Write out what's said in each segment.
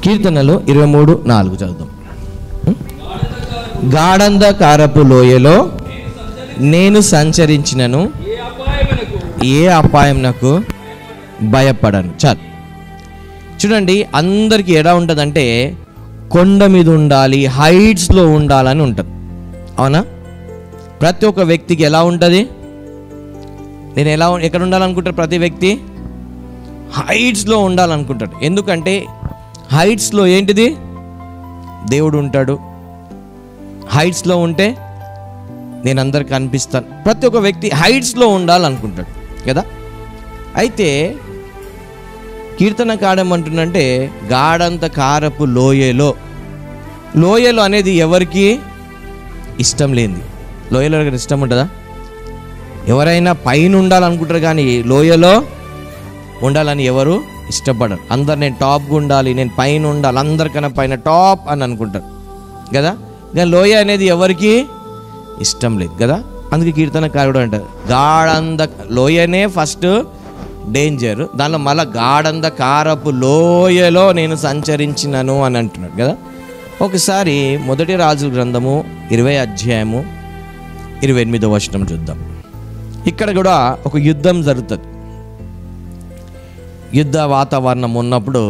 కీర్తనలు 23:4 చదువుతాం. గాఢంధకారపు లోయలో నేను సంచరించినను ఏ అపాయమునకు భయపడను. చాలు. చూడండి, అందరికీ ఎలా ఉంటుందంటే కొండ మీద ఉండాలి, హైట్స్లో ఉండాలని ఉంటుంది. అవునా? ప్రతి ఒక్క వ్యక్తికి ఎలా ఉంటుంది? నేను ఎక్కడ ఉండాలనుకుంటారు? ప్రతి వ్యక్తి హైట్స్లో ఉండాలనుకుంటాడు. ఎందుకంటే హైట్స్లో ఏంటిది? దేవుడు ఉంటాడు. హైట్స్లో ఉంటే నేను అందరికి కనిపిస్తాను. ప్రతి ఒక్క వ్యక్తి హైట్స్లో ఉండాలనుకుంటాడు కదా. అయితే కీర్తనకారం అంటుందంటే గాఢంధకారపు లోయలో అనేది ఎవరికి ఇష్టం లేనిది. లోయలో ఇష్టం ఉంటుందా? ఎవరైనా పైన ఉండాలనుకుంటారు, కానీ లోయలో ఉండాలని ఎవరు ఇష్టపడరు. అందరు నేను టాప్గా ఉండాలి, నేను పైన ఉండాలి, అందరికన్నా పైన టాప్ అని అనుకుంటారు కదా. కానీ లోయ అనేది ఎవరికి ఇష్టం లేదు కదా. అందుకే కీర్తనకారుడు అంటారు లోయనే ఫస్ట్ డేంజర్, దానిలో మళ్ళీ గాఢంధకారపు లోయలో నేను సంచరించినను అని అంటున్నాడు కదా. ఒకసారి 1 రాజుల గ్రంథము 20:28 చూద్దాం. ఇక్కడ కూడా ఒక యుద్ధం జరుగుతుంది. యుద్ధ వాతావరణం ఉన్నప్పుడు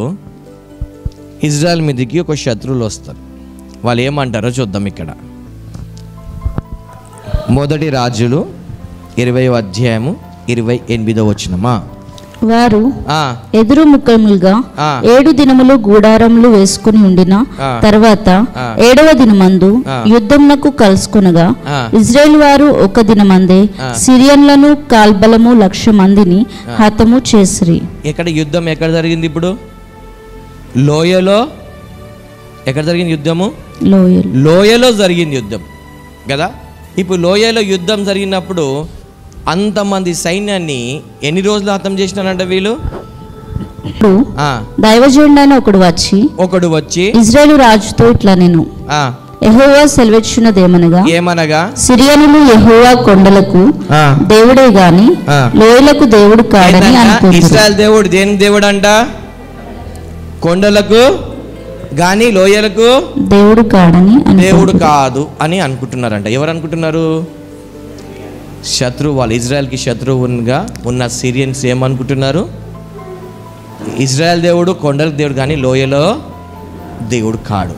ఇజ్రాయెల్ మీదకి ఒక శత్రువులు వస్తారు. వాళ్ళు ఏమంటారో చూద్దాం. ఇక్కడ 1 రాజులు 20:28 వారు ఎదురు ముఖములుగా 7 దినములు గూడారములు వేసుకుని ఉండిన తర్వాత 7వ దినమందు యుద్ధమునకు కలుసుకొనగా ఇజ్రాయేల్ వారు 1 దినమందే సిరియన్లను కాల్బలము 1,00,000 మందిని హతము చేసిరి. ఇక్కడ యుద్ధం ఎక్కడ జరిగింది? ఇప్పుడు లోయలో. ఎక్కడ జరిగింది యుద్ధము? లోయలో జరిగింది యుద్ధం కదా. ఇప్పుడు లోయలో యుద్ధం జరిగినప్పుడు అంతమంది సైన్యాన్ని ఎన్ని రోజులు హతం చేసినారంట వీళ్ళు? దైవజనుడైన ఒకడు వచ్చి ఇజ్రాయేలు రాజుతో ఇట్లా నేను యెహోవా సెలవిచ్చినదేమనగా సిరియనులు యెహోవా కొండలకు దేవుడే గాని లోయలకు దేవుడు కాడని అనుకుంటున్నారు. ఇశ్రాయేల్ దేవుడు దేని దేవుడు అంట? కొండలకు గాని లోయలకు దేవుడు కాడని, దేవుడు కాదు అని అనుకుంటున్నారంట. ఎవరు అనుకుంటున్నారు? శత్రువు. వాళ్ళు ఇజ్రాయెల్కి శత్రువుగా ఉన్న సిరియన్స్ ఏమనుకుంటున్నారు? ఇజ్రాయెల్ దేవుడు కొండలకు దేవుడు కానీ లోయలో దేవుడు కాడు.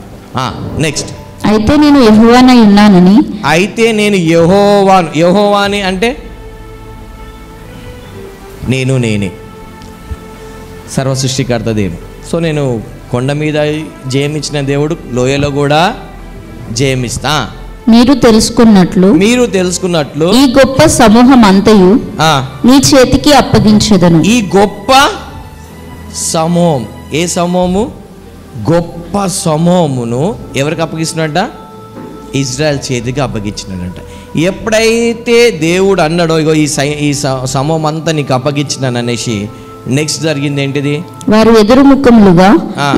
నెక్స్ట్, అయితే నేను యెహోవానై ఉన్నానని. అయితే నేను యెహోవాని అంటే నేనే సర్వ సృష్టికర్త దేవుడు. సో నేను కొండ మీద జయమిచ్చిన దేవుడు లోయలో కూడా జయమిస్తా. మీరు తెలుసుకున్నట్లు ఈ గొప్ప సమూహం అంతయు నీ చేతికి అప్పగించెదను. ఈ గొప్ప సమూహం, ఏ సమూహము? గొప్ప సమూహమును ఎవరికి అప్పగిస్తున్నాడంట? ఇజ్రాయెల్ చేతికి అప్పగించినాడంట. ఎప్పుడైతే దేవుడు అన్నాడో ఇగో ఈ సమూహం అంతా నీకు అప్పగించినాననేసి నెక్స్ట్ జరిగింది ఏంటిది? వారు ఎదురు ముఖములుగా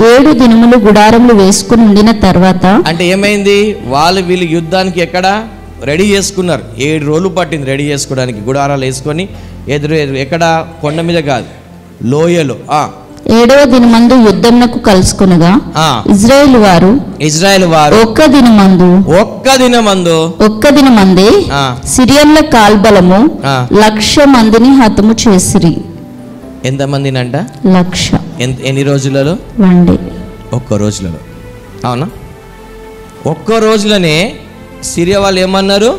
7 దినములు గుడారములు వేసుకుని ఉండిన తర్వాత అంటే ఏమైంది? వీళ్ళు యుద్ధానికి ఎక్కడ రెడీ చేసుకున్నారు. 7 రోజులు పట్టింది రెడీ చేసుకోవడానికి. గుడారాలు వేసుకొని ఎదురు ఎక్కడ? కొండ మీద కాదు, లోయలో. 7వ దినమందు యుద్ధమునకు కలుసుకొనగా ఇజ్రాయేల్ వారు 1 దినమందే సిరియన్ల కాల్బలము 1,00,000 మందిని హతము చేసిరి. ఎంతమందినంట? 1,00,000. ఎన్ని రోజులలో? 1 డే. ఒక్క రోజులలో. అవునా? ఒక్క రోజులోనే సిరియా వాళ్ళు ఏమన్నారు?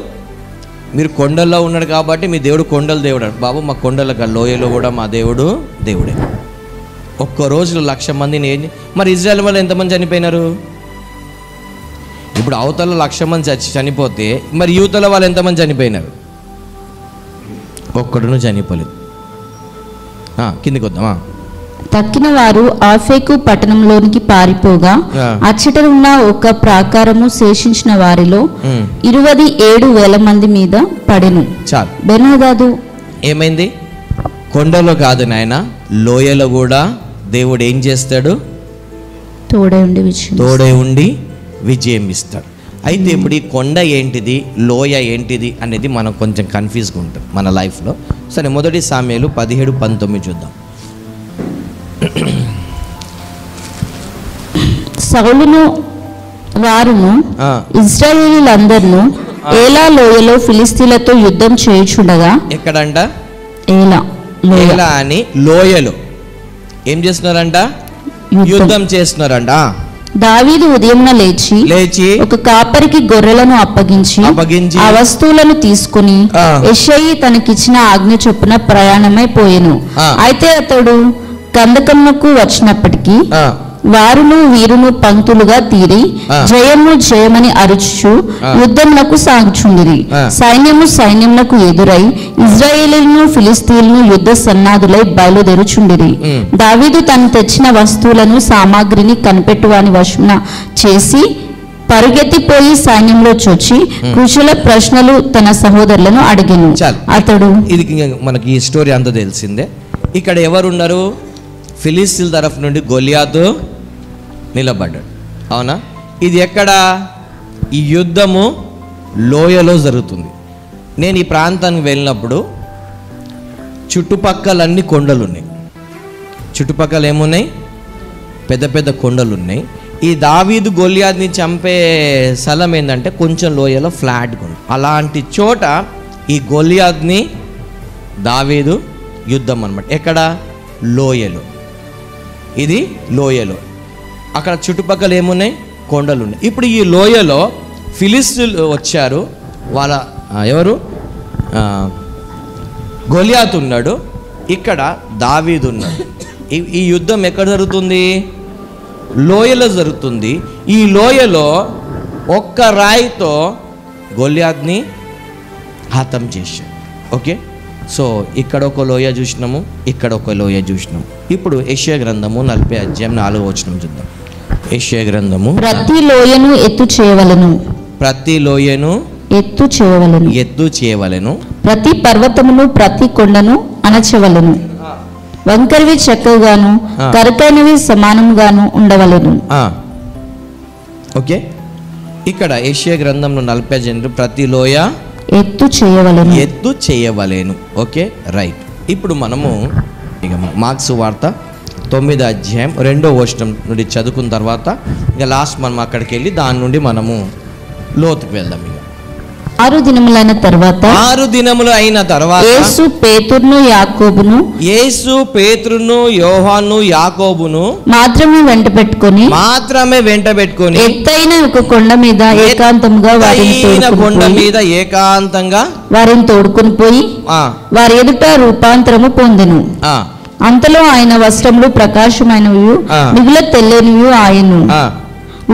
మీరు కొండల్లో ఉన్నాడు కాబట్టి మీ దేవుడు కొండల దేవుడు. బాబు మా కొండల లోయలో కూడా మా దేవుడు దేవుడే. ఒక్క రోజులో 1,00,000 మందిని మరి ఇజ్రాయెల్ వాళ్ళు ఎంతమంది చనిపోయినారు? ఇప్పుడు అవతల 1,00,000 మంది చనిపోతే మరి యూతల వాళ్ళు ఎంతమంది చనిపోయినారు? ఒక్కడును చనిపోలేదు. కిందికి వద్దామా. తక్కిన వారు ఆఫేకు పట్టణంలోనికి పారిపోగా అచ్చట ఉన్న ఒక ప్రాకారము శేషించిన వారిలో 27,000 మంది మీద పడెను. చాలు. బెన్హదదు ఏమైంది? కొండలో కాదు నాయన, లోయలో కూడా దేవుడు ఏం చేస్తాడు? తోడే ఉండి విజయం ఇస్తాడు. అయితే ఇప్పుడు ఈ కొండ ఏంటిది, లోయ ఏంటిది అనేది మనం కొంచెం కన్ఫ్యూజ్గా ఉంటుంది మన లైఫ్లో. సరే, 1 సామ్యులు 17:19 చూద్దాం. సౌలును వారును ఆ, ఇశ్రాయేలీయులందరినూ ఏలా లోయలో ఫిలిస్తీన్లతో యుద్ధం చేయుచుండగా, ఎక్కడంట? ఏలా లోయ ఏలా అని లోయలో ఏం చేస్తున్నారంట? యుద్ధం చేస్తున్నారంట. దావీదు ఉదయమున లేచి ఒక కాపరికి గొర్రెలను అప్పగించి ఆ వస్తువులను తీసుకుని ఆ. యెషయి తనకిచ్చిన ఆజ్ఞ చొప్పున ప్రయాణమై పోయెను. ఆ. అయితే అతడు కందకమునకు వచ్చినప్పటికీ ఆ, వారును వీరును పంక్తులుగా తీరి ఆ. జయము జయమని అరుచుచు ఆ. యుద్ధమునకు సాగుచుండిరి. ఆ. సైన్యము సైన్యమునకు ఎదురై ఇశ్రాయేలీయులను ఫిలిస్తీయులను యుద్ధ సన్నాదులై బయలుదేరుచుండిరి. ఉమ్. దావీదు తను తెచ్చిన వస్తువులను సామాగ్రిని కనిపెట్టువాని వశమున చేసి పరుగెత్తిపోయి సైన్యంలో చొచ్చి కుశల ప్రశ్నలు తన సహోదరులను అడిగెను. చాలు. అతడు ఇది మనకి ఈ స్టోరీ అంతా తెలిసిందే. ఇక్కడ ఎవరున్నారు? ఫిలిస్తీన్ల తరఫు నుండి గొలియాతు నిలబడ్డాడు. అవునా? ఇది ఎక్కడ? ఈ యుద్ధము లోయలో జరుగుతుంది. నేను ఈ ప్రాంతానికి వెళ్ళినప్పుడు చుట్టుపక్కలన్నీ కొండలు ఉన్నాయి. చుట్టుపక్కల ఏమున్నాయి? పెద్ద పెద్ద కొండలు ఉన్నాయి. ఈ దావీదు గొలియాత్ని చంపే స్థలం ఏంటంటే కొంచెం లోయలో ఫ్లాట్ కొండ. అలాంటి చోట ఈ గొలియాత్ని దావీదు యుద్ధం అన్నమాట. ఎక్కడ? లోయలో. ఇది లోయలో. అక్కడ చుట్టుపక్కల ఏమున్నాయి? కొండలు ఉన్నాయి. ఇప్పుడు ఈ లోయలో ఫిలిస్తీన్లు వచ్చారు. వాళ్ళ ఎవరు? గొలియాతు ఉన్నాడు, ఇక్కడ దావీదు ఉన్నాడు. ఈ యుద్ధం ఎక్కడ జరుగుతుంది? లోయలో జరుగుతుంది. ఈ లోయలో ఒక్క రాయితో గొలియాత్ని హతం చేశాడు. ఓకే, సో ఇక్కడ ఒక లోయ చూసినాము, ఇక్కడ ఒక లోయ చూసినాము. ఇప్పుడు యెషయా గ్రంథము 40 అధ్యాయం 4వ వచనం చూద్దాం. యెషయా గ్రంథము ప్రతి లోయను ఎత్తు చేయవలెను, ప్రతి లోయను ఎత్తు చేయవలెను, ఎత్తు చేయవలెను, ప్రతి పర్వతమును ప్రతి కొండను అణచవలెను, వంకరివి చక్కగాను కరకైనవి సమానముగాను ఉండవలెను. ఓకే, ఇక్కడ యెషయా గ్రంథంలో 40 అధ్యాయం ప్రతి లోయ ఎత్తు చేయవలెను, ఎత్తు చేయవలేను. Okay, right. ఇప్పుడు మనము ఇక మార్క్స్ వార్త 9వ అధ్యాయం 2వ వచనం నుండి చదువుకున్న తర్వాత ఇక లాస్ట్ మనం అక్కడికి వెళ్ళి దాని నుండి మనము లోతుకు వెళ్దాం. ఇక 6 దినములైన తర్వాత 6 దినములు అయిన తర్వాత యేసు పేతురును యోహాను యాకోబును మాత్రమే వెంట పెట్టుకొని ఎత్తైన ఒక కొండ మీద ఏకాంతంగా వారిని తోడుకొని పోయి వారి ఎదుట రూపాంతరము పొందెను. అంతలో ఆయన వస్త్రములు ప్రకాశమైనవి మిగుల తెల్లనివి ఆయను.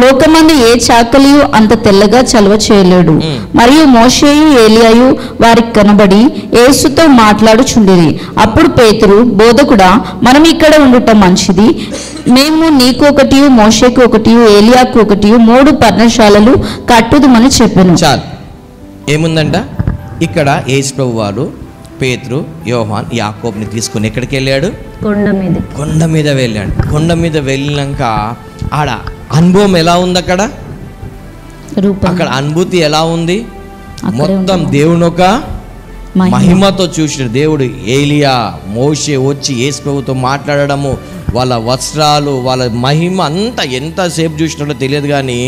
లోకమందు ఏ చాకలియు అంత తెల్లగా చలవ చేయలేడు. మరియు మోషేయు ఏలియాయు వారికి కనబడి యేసుతో మాట్లాడుచుండిరి. అప్పుడు పేతురు, బోధకుడా, మనం ఇక్కడ ఉండుట మంచిది. మేము నీకు ఒకటి, మోషేకు ఒకటి, ఏలియాకు ఒకటి 3 పర్ణశాలలు కట్టుదుమని చెప్పాను. చాలు. ఏముందంట ఇక్కడ? యేసు ప్రభు వారు పేతురు, యోహాన్, యాకోబుని తీసుకుని ఎక్కడికి వెళ్ళాడు? కొండ మీద వెళ్ళాడు. కొండ మీద వెళ్ళినాక ఆడ అనుభవం ఎలా ఉంది? అక్కడ అనుభూతి ఎలా ఉంది? మొత్తం దేవుని ఒక మహిమతో చూసిన దేవుడు. ఏలియా, మోషే వచ్చి యేసు ప్రభుతో మాట్లాడడము, వాళ్ళ వస్త్రాలు, వాళ్ళ మహిమ అంతా ఎంతసేపు చూసినట్టు తెలియదు. కానీ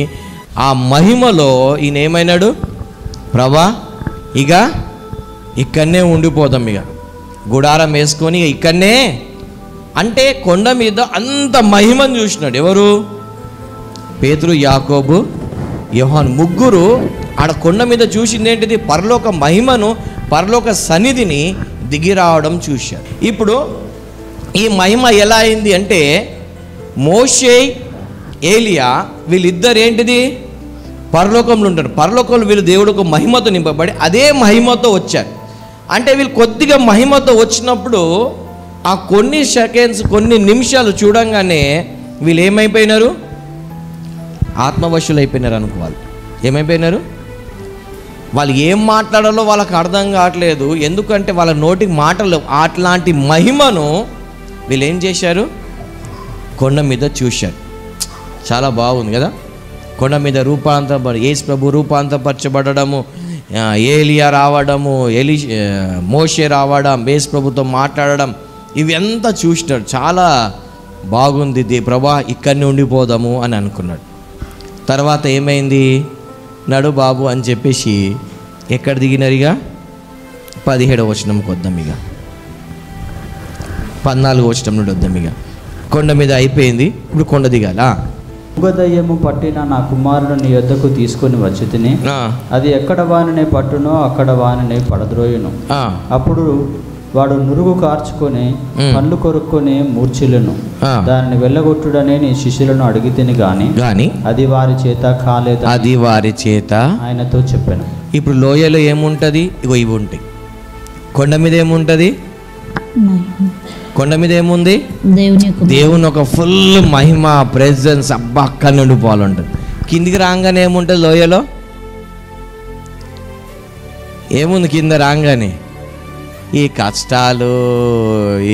ఆ మహిమలో ఈయన ఏమైనాడు? ప్రభా, ఇక ఇక్కడనే ఉండిపోతాం, ఇక గుడారం వేసుకొని ఇక్కడనే. అంటే కొండ మీద అంత మహిమను చూసినాడు. ఎవరు? పేతురు, యాకోబు, యోహాను ముగ్గురు ఆడ కొండ మీద చూసింది ఏంటిది? పరలోక మహిమను, పరలోక సన్నిధిని దిగి రావడం చూశారు. ఇప్పుడు ఈ మహిమ ఎలా అయింది అంటే మోషే, ఏలియా వీళ్ళిద్దరు ఏంటిది? పరలోకంలో ఉంటారు. పరలోకంలో వీళ్ళు దేవుడు ఒక మహిమతో నింపబడి అదే మహిమతో వచ్చారు. అంటే వీళ్ళు కొద్దిగా మహిమతో వచ్చినప్పుడు ఆ కొన్ని సెకండ్స్, కొన్ని నిమిషాలు చూడంగానే వీళ్ళు ఏమైపోయినారు? ఆత్మవశులు అయిపోయినారు అనుకోవాలి. ఏమైపోయినారు? వాళ్ళు ఏం మాట్లాడాలో వాళ్ళకి అర్థం కావట్లేదు. ఎందుకంటే వాళ్ళ నోటికి మాటలు అట్లాంటి మహిమను వీళ్ళు ఏం చేశారు? కొండ మీద చూశారు. చాలా బాగుంది కదా? కొండ మీద యేసు ప్రభు రూపాంతరపరచబడము, ఏలియా రావడము, మోషే రావడం, యేసు ప్రభుతో మాట్లాడడం, ఇవి అంతా చూసినాడు. చాలా బాగుంది ప్రభా ఇక్కడనే ఉండిపోదాము అని అనుకున్నాడు. తర్వాత ఏమైంది, నడు బాబు అని చెప్పేసి ఎక్కడ దిగినారు? 17వ వచనంకి వద్దాం, 14వ వచనం నుండి వద్దాం. కొండ మీద అయిపోయింది, ఇప్పుడు కొండ దిగాలా. మూగదయ్యము పట్టిన నా కుమారుడు నీ యొద్దకు తీసుకొని వచ్చి తిని అది ఎక్కడ వానినే పట్టునో అక్కడ వానినే పడద్రోయును. అప్పుడు వాడు నురుగు కార్చుకొని పళ్ళు కొరుక్కొని మూర్ఛిల్లును. దానిని వెళ్ళగొట్టుడని నీ శిష్యులను అడిగితిని గాని అది వారి చేత కాలేదు, అది వారి చేత ఆయనతో చెప్పాను. ఇప్పుడు లోయలో ఏముంటది? ఇగో ఇవి ఉంటాయి. కొండ మీద ఏముంటది? కొండ మీద ఏముంది? దేవుని ఒక ఫుల్ మహిమ ప్రెజెన్స్, అబ్బా అక్కడ నుండి పోవాలంటుంది. కిందికి రాగానే ఏముంటుంది? లోయలో ఏముంది? కింద రాగానే ఈ కష్టాలు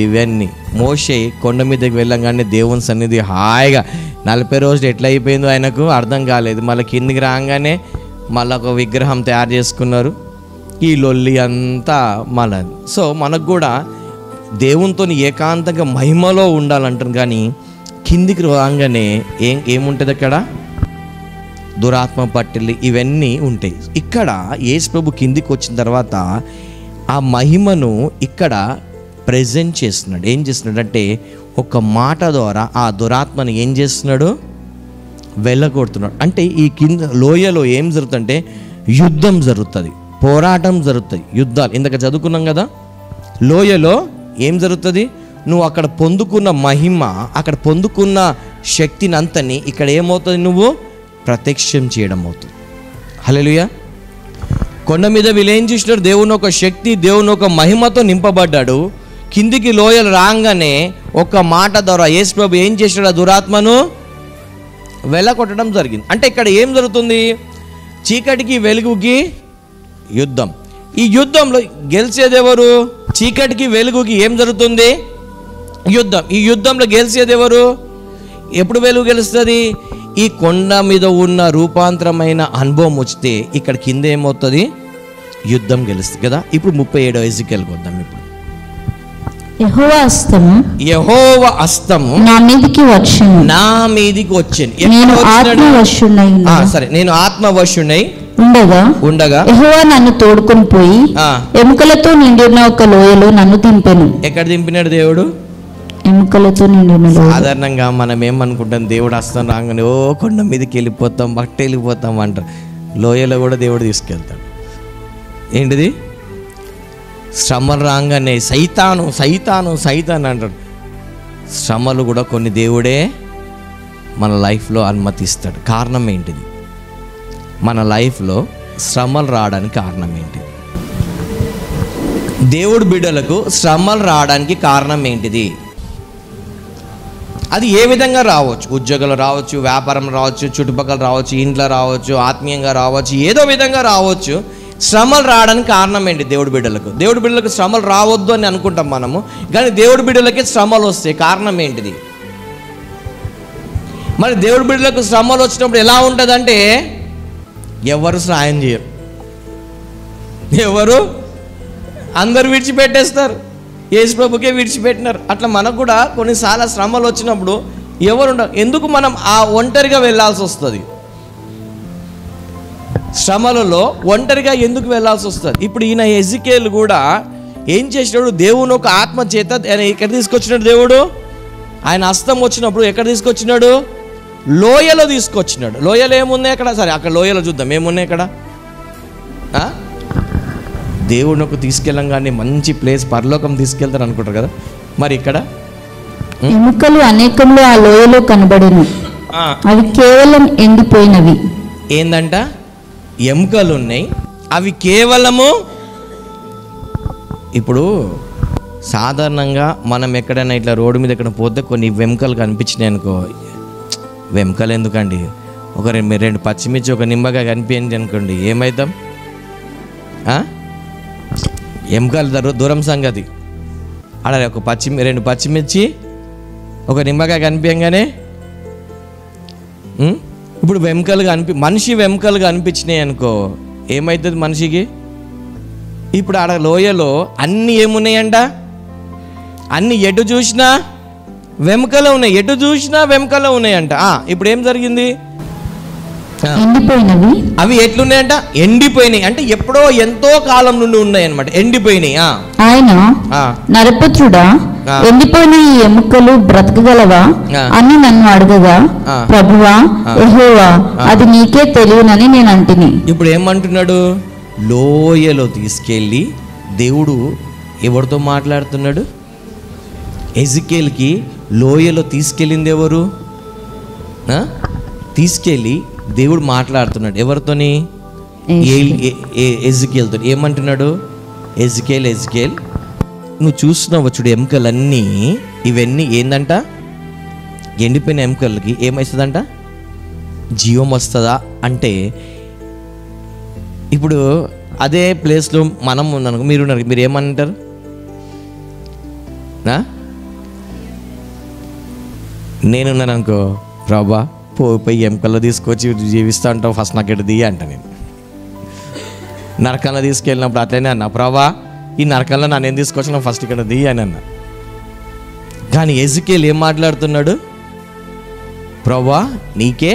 ఇవన్నీ. మోషే కొండ మీదకి వెళ్ళంగానే దేవుని సన్నిధి హాయిగా 40 రోజులు ఎట్లా అయిపోయిందో ఆయనకు అర్థం కాలేదు. మళ్ళీ కిందికి రాగానే మళ్ళీ ఒక విగ్రహం తయారు చేసుకున్నారు, ఈ లొల్లి అంతా మళ్ళీ. సో మనకు కూడా దేవునితో ఏకాంతంగా మహిమలో ఉండాలంటారు, కానీ కిందికి రాగానే ఏముంటుంది అక్కడ? దురాత్మ పట్టిల్లి ఇవన్నీ ఉంటాయి. ఇక్కడ యేసు ప్రభు కిందికి వచ్చిన తర్వాత ఆ మహిమను ఇక్కడ ప్రెజెంట్ చేస్తున్నాడు. ఏం చేస్తున్నాడు అంటే ఒక మాట ద్వారా ఆ దురాత్మను ఏం చేస్తున్నాడు? వెళ్ళగొడుతున్నాడు. అంటే ఈ కింద లోయలో ఏం జరుగుతుందంటే యుద్ధం జరుగుతుంది, పోరాటం జరుగుతాయి, యుద్ధాలు. ఇందాక చదువుకున్నాం కదా, లోయలో ఏం జరుగుతుంది? నువ్వు అక్కడ పొందుకున్న మహిమ, అక్కడ పొందుకున్న శక్తిని అంతని ఇక్కడ ఏమవుతుంది? నువ్వు ప్రత్యక్షం చేయడం అవుతుంది. హల్లెలూయా. కొండ మీద వీళ్ళు ఏం చూసినారు? దేవుని ఒక శక్తి, దేవుని ఒక మహిమతో నింపబడ్డాడు. కిందికి లోయలు రాగానే ఒక మాట ద్వారా యేసు ప్రభు ఏం చేసినాడు? ఆ దురాత్మను వెళ్ళగొట్టడం జరిగింది. అంటే ఇక్కడ ఏం జరుగుతుంది? చీకటికి వెలుగుకి యుద్ధం. ఈ యుద్ధంలో గెలిచేది ఎవరు? చీకటికి వెలుగుకి ఏం జరుగుతుంది? యుద్ధం. ఈ యుద్ధంలో గెలిచేది ఎవరు? ఎప్పుడు వెలుగు గెలుస్తుంది? ఈ కొండ మీద ఉన్న రూపాంతరమైన అనుభవం వస్తే ఇక్కడ కింద ఏమవుతుంది? యుద్ధం గెలుస్తుంది కదా. ఇప్పుడు 37వ ఎజెకియల్కి వద్దాం. ఇప్పుడు యెహోవా హస్తము నా మీదికి వచ్చింది, సరే నేను ఆత్మవశుడై ఉండగా యెహోవా నన్ను తోడుకొని పోయి ఎముకలతో నిండిన ఒక లోయలో నన్ను దింపెను. ఎక్కడ దింపినాడు దేవుడు? ఎముకలతో నిండిన. సాధారణంగా మనం ఏమనుకుంటాం, దేవుడు హస్తం రాగానే ఓ కొండ మీదకి వెళ్ళిపోతాం, బట్ట వెళ్ళిపోతాం అంటారు. లోయలో కూడా దేవుడు తీసుకెళ్తాడు. ఏంటిది? శ్రమలు రాగానే సైతాను సైతాను సైతాను అంటాడు. శ్రమలు కూడా కొన్ని దేవుడే మన లైఫ్లో అనుమతిస్తాడు. కారణం ఏంటిది? మన లైఫ్లో శ్రమలు రావడానికి కారణం ఏంటిది? దేవుడి బిడ్డలకు శ్రమలు రావడానికి కారణం ఏంటిది? అది ఏ విధంగా రావచ్చు? ఉద్యోగాలు రావచ్చు, వ్యాపారం రావచ్చు, చుట్టుపక్కల రావచ్చు, ఇంట్లో రావచ్చు, ఆత్మీయంగా రావచ్చు, ఏదో విధంగా రావచ్చు. శ్రమలు రావడానికి కారణం ఏంటి? దేవుడి బిడ్డలకు. దేవుడి బిడ్డలకు శ్రమలు రావద్దు అని అనుకుంటాం మనము, కానీ దేవుడి బిడ్డలకి శ్రమలు వస్తాయి. కారణం ఏంటిది? మరి దేవుడి బిడ్డలకు శ్రమలు వచ్చినప్పుడు ఎలా ఉంటుందంటే ఎవరు సహాయం చేయరు, ఎవరు అందరు విడిచిపెట్టేస్తారు. యేసు ప్రభుకే విడిచిపెట్టినారు. అట్లా మనకు కూడా కొన్నిసార్లు శ్రమలు వచ్చినప్పుడు ఎవరు ఉండరు. ఎందుకు మనం ఆ ఒంటరిగా వెళ్ళాల్సి వస్తుంది? శ్రమలలో ఒంటరిగా ఎందుకు వెళ్ళాల్సి వస్తుంది? ఇప్పుడు ఈయన ఎజికేలు కూడా ఏం చేసినాడు? దేవుని ఒక ఆత్మ చేత ఎక్కడ తీసుకొచ్చినాడు? దేవుడు ఆయన హస్తం వచ్చినప్పుడు ఎక్కడ తీసుకొచ్చినాడు? లోయలో తీసుకొచ్చినాడు. లోయలో ఏమున్నాయి అక్కడ? సరే అక్కడ లోయలో చూద్దాం ఏమున్నాయి అక్కడ. దేవుడికి తీసుకెళ్ళంగానే మంచి ప్లేస్, పరలోకం తీసుకెళ్తారు అనుకుంటారు కదా. మరి ఇక్కడ ఎముకలు అనేకములు ఆ లోయలో కనబడెను, అవి కేవలం ఎండిపోయినవి. ఏందంట? ఎముకలు ఉన్నాయి, అవి కేవలము. ఇప్పుడు సాధారణంగా మనం ఎక్కడైనా ఇట్లా రోడ్డు మీద ఎక్కడ పోతే కొన్ని వెముకలు కనిపించినాయి అనుకో, వెముకలు ఎందుకండి, ఒక 2 పచ్చిమిర్చి ఒక నిమ్మగా కనిపించింది అనుకోండి, ఏమవుతాం? ఎముకలు దూరం సంగతి. అలా ఒక 2 పచ్చిమిర్చి ఒక నిమ్మకాయ కనిపించగానే ఇప్పుడు వెముకలు మనిషి వెముకలు కనిపించినాయి అనుకో, ఏమవుతుంది మనిషికి? ఇప్పుడు ఆడ లోయలో అన్నీ ఏమున్నాయంట? అన్నీ ఎటు చూసినా వెముకలో ఉన్నాయి, ఎటు చూసినా వెముకలో ఉన్నాయంట. ఇప్పుడు ఏం జరిగింది? ఎండిపోయినవి. అవి ఎట్లున్నాయంట? ఎండిపోయినాయి. అంటే ఎప్పుడో ఎంతో కాలం నుండి ఉన్నాయి అన్నమాట, ఎండిపోయినాయి. ఆయన నరపుత్రుడా, ఎండిపోయిన ఈ ఎముకలు బ్రతకగలవా అని నన్ను అడగగా, ప్రభువా యెహోవా అది నీకే తెలియనని నేను అంటిని. ఇప్పుడు ఏమంటున్నాడు? లోయలో తీసుకెళ్ళి దేవుడు ఎవరితో మాట్లాడుతున్నాడు? ఎజికేల్కి లోయలో తీసుకెళ్ళింది ఎవరు? తీసుకెళ్ళి దేవుడు మాట్లాడుతున్నాడు ఎవరితోని? ఎజికేల్తో. ఏమంటున్నాడు? ఎజికేల్ ఎజికేల్ నువ్వు చూస్తున్నావు చూడు, ఎముకలన్నీ ఇవన్నీ ఏందంట? ఎండిపోయిన ఎముకలకి ఏమవుతుందంట? జీవం వస్తుందా అంటే, ఇప్పుడు అదే ప్లేస్లో మనం ఉన్నాను, మీరున్నారు, మీరు ఏమంటారు? నేనున్నాను అనుకో, ప్రభా పోయి ఎముకల్లో తీసుకొచ్చి జీవిస్తూ ఉంటావు, ఫస్ట్ నాకు ఎటు దియ్య అంట. నేను నరకంలో తీసుకెళ్ళినప్పుడు అట్లనే అన్నా, ప్రభా ఈ నరకంలో నన్ను ఏం తీసుకొచ్చినా ఫస్ట్ ఇక్కడ దియ్య అని అన్నా. కానీ ఎజికేల్ ఏం మాట్లాడుతున్నాడు? ప్రభా నీకే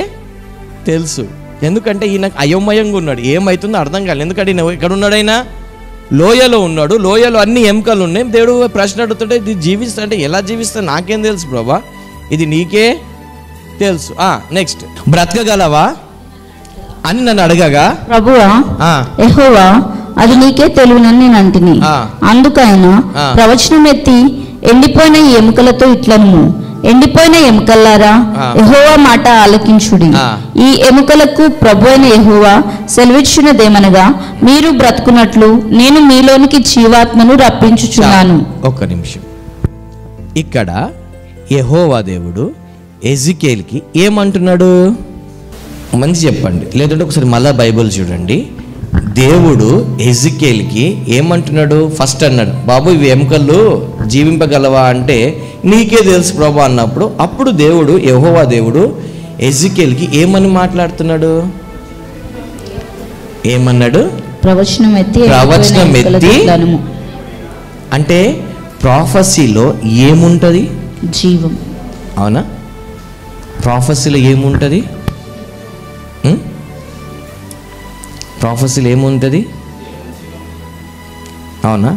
తెలుసు. ఎందుకంటే ఈయన అయోమయంగా ఉన్నాడు, ఏమవుతుందో అర్థం కాలేదు. ఎందుకంటే ఈయన ఎక్కడ ఉన్నాడైనా? లోయలో ఉన్నాడు, లోయలో అన్ని ఎముకలు ఉన్నాయి. దేవుడు ప్రశ్న అడుగుతుంటే ఇది జీవిస్తా అంటే, ఎలా జీవిస్తా నాకేం తెలుసు ప్రభా, ఇది నీకే తెలుసు. నెక్స్ట్, బ్రతకగలవా అని నన్ను అడగగా, ప్రభువా యెహోవా అది నీకే తెలియనని నేను అంటిని. అందుకైనా ప్రవచనం ఎత్తి, ఎండిపోయిన ఈ ఎముకలతో ఇట్లను, ఎండిపోయిన ఎముకల్లారా యెహోవా మాట ఆలకించుడి. ఈ ఎముకలకు ప్రభు అయిన యెహోవా సెలవిచ్చినదేమనగా, మీరు బ్రతుకున్నట్లు నేను మీలోనికి జీవాత్మను రప్పించుచున్నాను. ఒక్క నిమిషం. ఇక్కడ యెహోవా దేవుడు ఎజికేల్కి ఏమంటున్నాడు? మంచి చెప్పండి, లేదంటే ఒకసారి మళ్ళా బైబిల్ చూడండి. దేవుడు ఎజికేల్కి ఏమంటున్నాడు? ఫస్ట్ అన్నాడు, బాబు ఇవి ఎముకలు జీవింపగలవా అంటే, నీకే తెలుసు ప్రభు అన్నప్పుడు, అప్పుడు దేవుడు యెహోవా దేవుడు ఎజికేల్కి ఏమని మాట్లాడుతున్నాడు? ఏమన్నాడు? ప్రవచనం ఎత్తి. అంటే ప్రాఫెసీలో ఏముంటుంది? జీవం. అవునా? ప్రాఫెసీలో ఏముంటుంది? ప్రాఫెసీలో ఏముంటుంది? అవునా?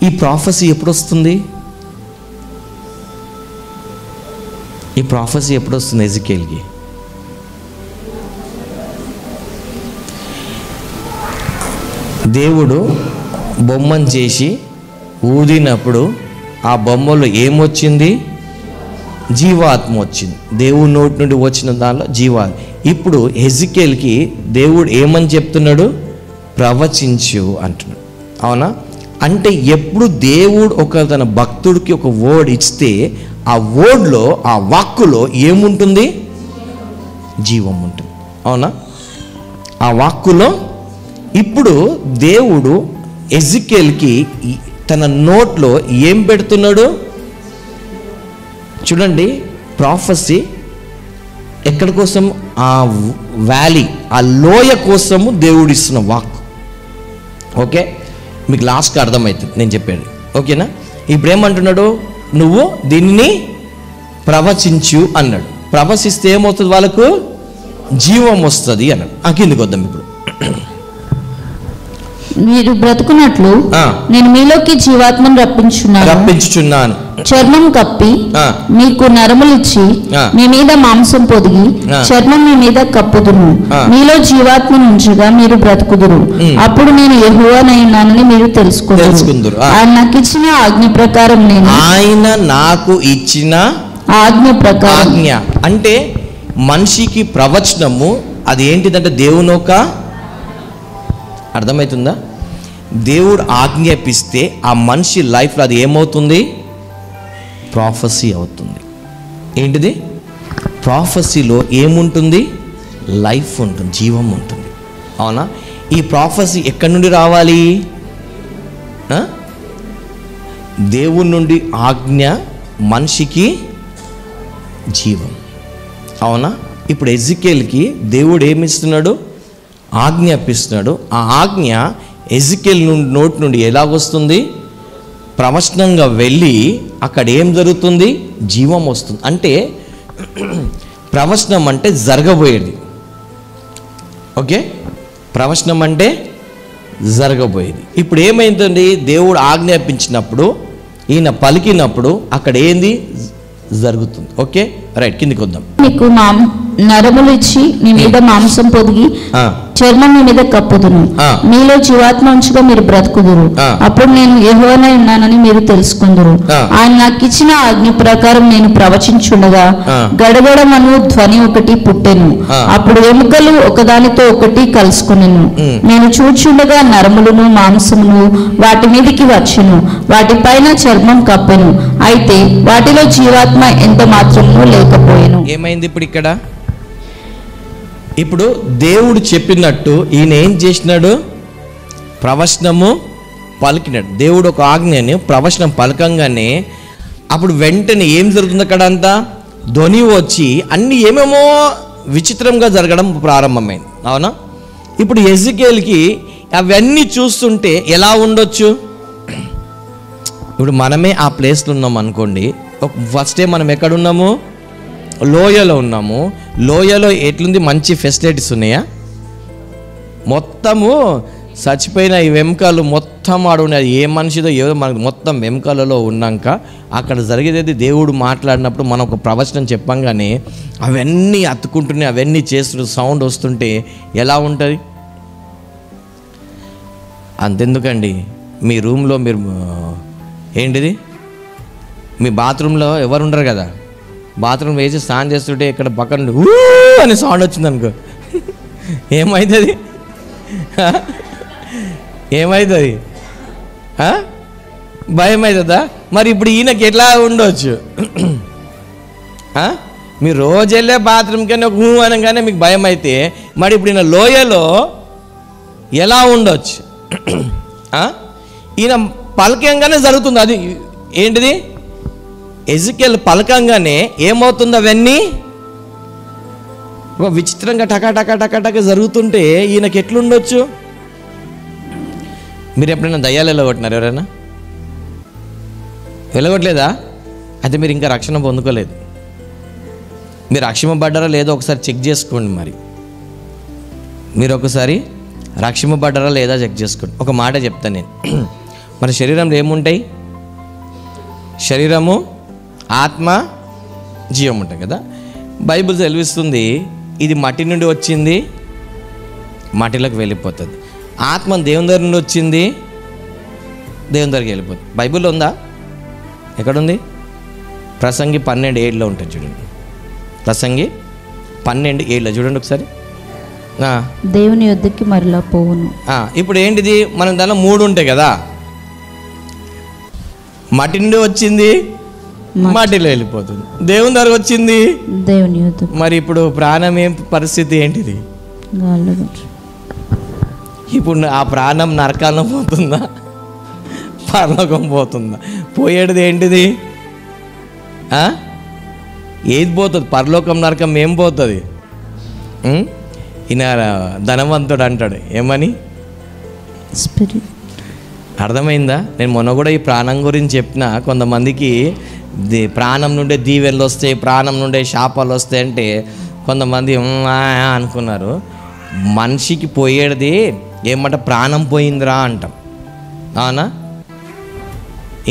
ఈ ప్రాఫెసీ ఎప్పుడు వస్తుంది? ఈ ప్రాఫెసీ ఎప్పుడు వస్తుంది ఎజికేల్కి? దేవుడు బొమ్మను చేసి ఊదినప్పుడు ఆ బొమ్మలో ఏమొచ్చింది? జీవాత్మ వచ్చింది. దేవుడి నోటి నుండి వచ్చిన దానిలో జీవాత్మ. ఇప్పుడు ఎజికేల్కి దేవుడు ఏమని చెప్తున్నాడు? ప్రవచించు అంటున్నాడు. అవునా? అంటే ఎప్పుడు దేవుడు తన భక్తుడికి ఒక వర్డ్ ఇస్తే, ఆ వర్డ్లో, ఆ వాక్కులో ఏముంటుంది? జీవం ఉంటుంది. అవునా? ఆ వాక్కులో ఇప్పుడు దేవుడు ఎజికేల్కి తన నోట్లో ఏం పెడుతున్నాడు? చూడండి, ప్రాఫెసీ ఎక్కడి కోసం? ఆ వ్యాలీ, ఆ లోయ కోసము దేవుడు ఇస్తున్న వాక్. ఓకే, మీకు లాస్ట్కి అర్థమవుతుంది నేను చెప్పేది. ఓకేనా? ఇప్పుడు ఏమంటున్నాడు? నువ్వు దీన్ని ప్రవచించు అన్నాడు. ప్రవచిస్తే ఏమవుతుంది? వాళ్ళకు జీవం వస్తుంది అన్నాడు. కిందికి వద్దాం ఇప్పుడు. మీరు బ్రతుకున్నట్లు నేను మీలోకి జీవాత్మను రప్పించుచున్నాను. చర్మం కప్పి మీకు నరములు ఇచ్చి మీ మీద మాంసం పొదిగి చర్మం మీ మీద కప్పుదును. మీలో జీవాత్మను ఉంచగా మీరు బ్రతుకుదురు. అప్పుడు నేను యెహోవానైనానని మీరు తెలుసుకుందురు. ఆయన నాకు ఇచ్చిన ఆజ్ఞ ప్రకారం ఆజ్ఞ అంటే మనిషికి ప్రవచనము అది ఏంటిదంటే దేవుని ఒక అర్థమవుతుందా? దేవుడు ఆజ్ఞాపిస్తే ఆ మనిషి లైఫ్లో అది ఏమవుతుంది? ప్రాఫెసీ అవుతుంది. ఏంటిది? ప్రాఫెసీలో ఏముంటుంది? లైఫ్ ఉంటుంది, జీవం ఉంటుంది. అవునా? ఈ ప్రాఫెసీ ఎక్కడి నుండి రావాలి? దేవుడి నుండి ఆజ్ఞ, మనిషికి జీవం. అవునా? ఇప్పుడు ఎజికేల్కి దేవుడు ఏమిస్తున్నాడు? ఆజ్ఞాపిస్తున్నాడు. ఆ ఆజ్ఞ ఎజికేల్ నోటి నుండి ఎలాగొస్తుంది? ప్రవచనంగా వెళ్ళి అక్కడ ఏం జరుగుతుంది? జీవం వస్తుంది. అంటే ప్రవచనం అంటే జరగబోయేది. ఓకే, ప్రవచనం అంటే జరగబోయేది. ఇప్పుడు ఏమైందండి? దేవుడు ఆజ్ఞాపించినప్పుడు, ఈయన పలికినప్పుడు అక్కడ ఏంది జరుగుతుంది. ఓకే రైట్, కిందికి వద్దాం. నీకు నరములు ఇచ్చి నీ మీద మాంసం పొదిగి చర్మం మీ మీద కప్పుదును, మీలో జీవాత్మ ఉంచుగా మీరు బ్రతుకుదురు, అప్పుడు నేను యెహోవానై ఉన్నానని మీరు తెలుసుకుందురు. ఆయన నాకు ఇచ్చిన ఆజ్ఞ ప్రకారం నేను ప్రవచించుండగా గడగడమను ధ్వని ఒకటి పుట్టెను. అప్పుడు ఎముకలు ఒకదానితో ఒకటి కలుసుకునేను. నేను చూచుండగా నరములను మాంసమును వాటి మీదకి వచ్చెను, వాటిపైన చర్మం కప్పెను, అయితే వాటిలో జీవాత్మ ఎంత మాత్రము లేకపోయెను. ఏమైంది ఇప్పుడు ఇక్కడ? ఇప్పుడు దేవుడు చెప్పినట్టు ఈయన ఏం చేసినాడు? ప్రవచనము పలికినాడు. దేవుడు ఒక ఆజ్ఞని ప్రవచనం పలకంగానే అప్పుడు వెంటనే ఏం జరుగుతుంది? అక్కడ అంతా ధ్వని వచ్చి అన్ని ఏమేమో విచిత్రంగా జరగడం ప్రారంభమైంది. అవునా? ఇప్పుడు ఎజికేల్కి అవన్నీ చూస్తుంటే ఎలా ఉండొచ్చు? ఇప్పుడు మనమే ఆ ప్లేస్లో ఉన్నాం అనుకోండి. ఫస్ట్ టైం మనం ఎక్కడున్నాము? లోయలో ఉన్నాము. లోయలో ఎట్లుంది? మంచి ఫెసిలిటీస్ ఉన్నాయా? మొత్తము చచ్చిపోయిన ఈ వెంకాలు మొత్తం ఆడున్నాయి. ఏ మనిషిదో ఏదో మనకు మొత్తం వెంకాలలో ఉన్నాక అక్కడ జరిగేది దేవుడు మాట్లాడినప్పుడు మనం ఒక ప్రవచనం చెప్పంగానే అవన్నీ అతుక్కుంటున్నాయి, అవన్నీ చేస్తుంటే సౌండ్ వస్తుంటే ఎలా ఉంటుంది? అంతెందుకండి, మీ రూమ్లో మీరు ఏంటిది, మీ బాత్రూంలో ఎవరు ఉండరు కదా, బాత్రూమ్ వేసి స్నానం చేస్తుంటే ఇక్కడ పక్కన ఊ అని సౌండ్ వచ్చింది అనుకో, ఏమవుతుంది? ఏమవుతుంది? భయం అవుతుందా? మరి ఇప్పుడు ఈయనకి ఎట్లా ఉండవచ్చు? మీరు రోజు వెళ్ళే బాత్రూమ్ కానీ ఒక ఊ అనగానే మీకు భయం అయితే మరి ఇప్పుడు ఈయన లోయలో ఎలా ఉండొచ్చు? ఈయన పలకంగానే జరుగుతుంది. అది ఏంటిది? ఎజికేల్ పలకంగానే ఏమవుతుంది? అవన్నీ ఒక విచిత్రంగా టకా జరుగుతుంటే ఈయనకి ఎట్లుండొచ్చు? మీరు ఎప్పుడైనా దయ్యాలు వెళ్ళగొట్టినారు? ఎవరైనా వెళ్ళగొట్టలేదా? అయితే మీరు ఇంకా రక్షణ పొందుకోలేదు. మీరు రక్షింపబడ్డారా లేదో ఒకసారి చెక్ చేసుకోండి. మరి మీరు ఒకసారి రక్షింపబడ్డారా లేదా చెక్ చేసుకోండి. ఒక మాట చెప్తాను నేను. మన శరీరంలో ఏముంటాయి? శరీరము, ఆత్మ, జీవం ఉంటాయి కదా. బైబిల్ సెలవిస్తుంది ఇది మట్టి నుండి వచ్చింది, మట్టిలోకి వెళ్ళిపోతుంది. ఆత్మ దేవుని దగ్గర నుండి వచ్చింది, దేవుని దగ్గరికి వెళ్ళిపోతుంది. బైబిల్లో ఉందా? ఎక్కడుంది? ప్రసంగి 12:7 ఉంటుంది చూడండి. ప్రసంగి 12:7 చూడండి ఒకసారి. దేవుని యొద్దకి మరలా పోవును. ఇప్పుడు ఏంటిది? మనం దానిలో 3 ఉంటాయి కదా. మట్టి నుండి వచ్చింది, మట్టిలో వెళ్ళిపోతుంది. దేవుని దగ్గర వచ్చింది, దేవుని యొద్ద. మరి ఇప్పుడు ప్రాణం ఏం పరిస్థితి ఏంటిది? ఇప్పుడు ఆ ప్రాణం నరకాలం పోతుందా, పరలోకం పోతుందా? పోయేది ఏంటిది? ఏది పోతుంది? పరలోకం నరకం ఏం పోతుంది? ఈయన ధనవంతుడు అంటాడు ఏమని? స్పిరిట్. అర్థమైందా? నేను మొన్న కూడా ఈ ప్రాణం గురించి చెప్పిన. కొంతమందికి ప్రాణం నుండే దీవెనలు వస్తాయి, ప్రాణం నుండే శాపాలు వస్తాయి అంటే కొంతమంది అనుకున్నారు. మనిషికి పోయేది ఏమంట? ప్రాణం పోయిందిరా అంటాం. అవునా?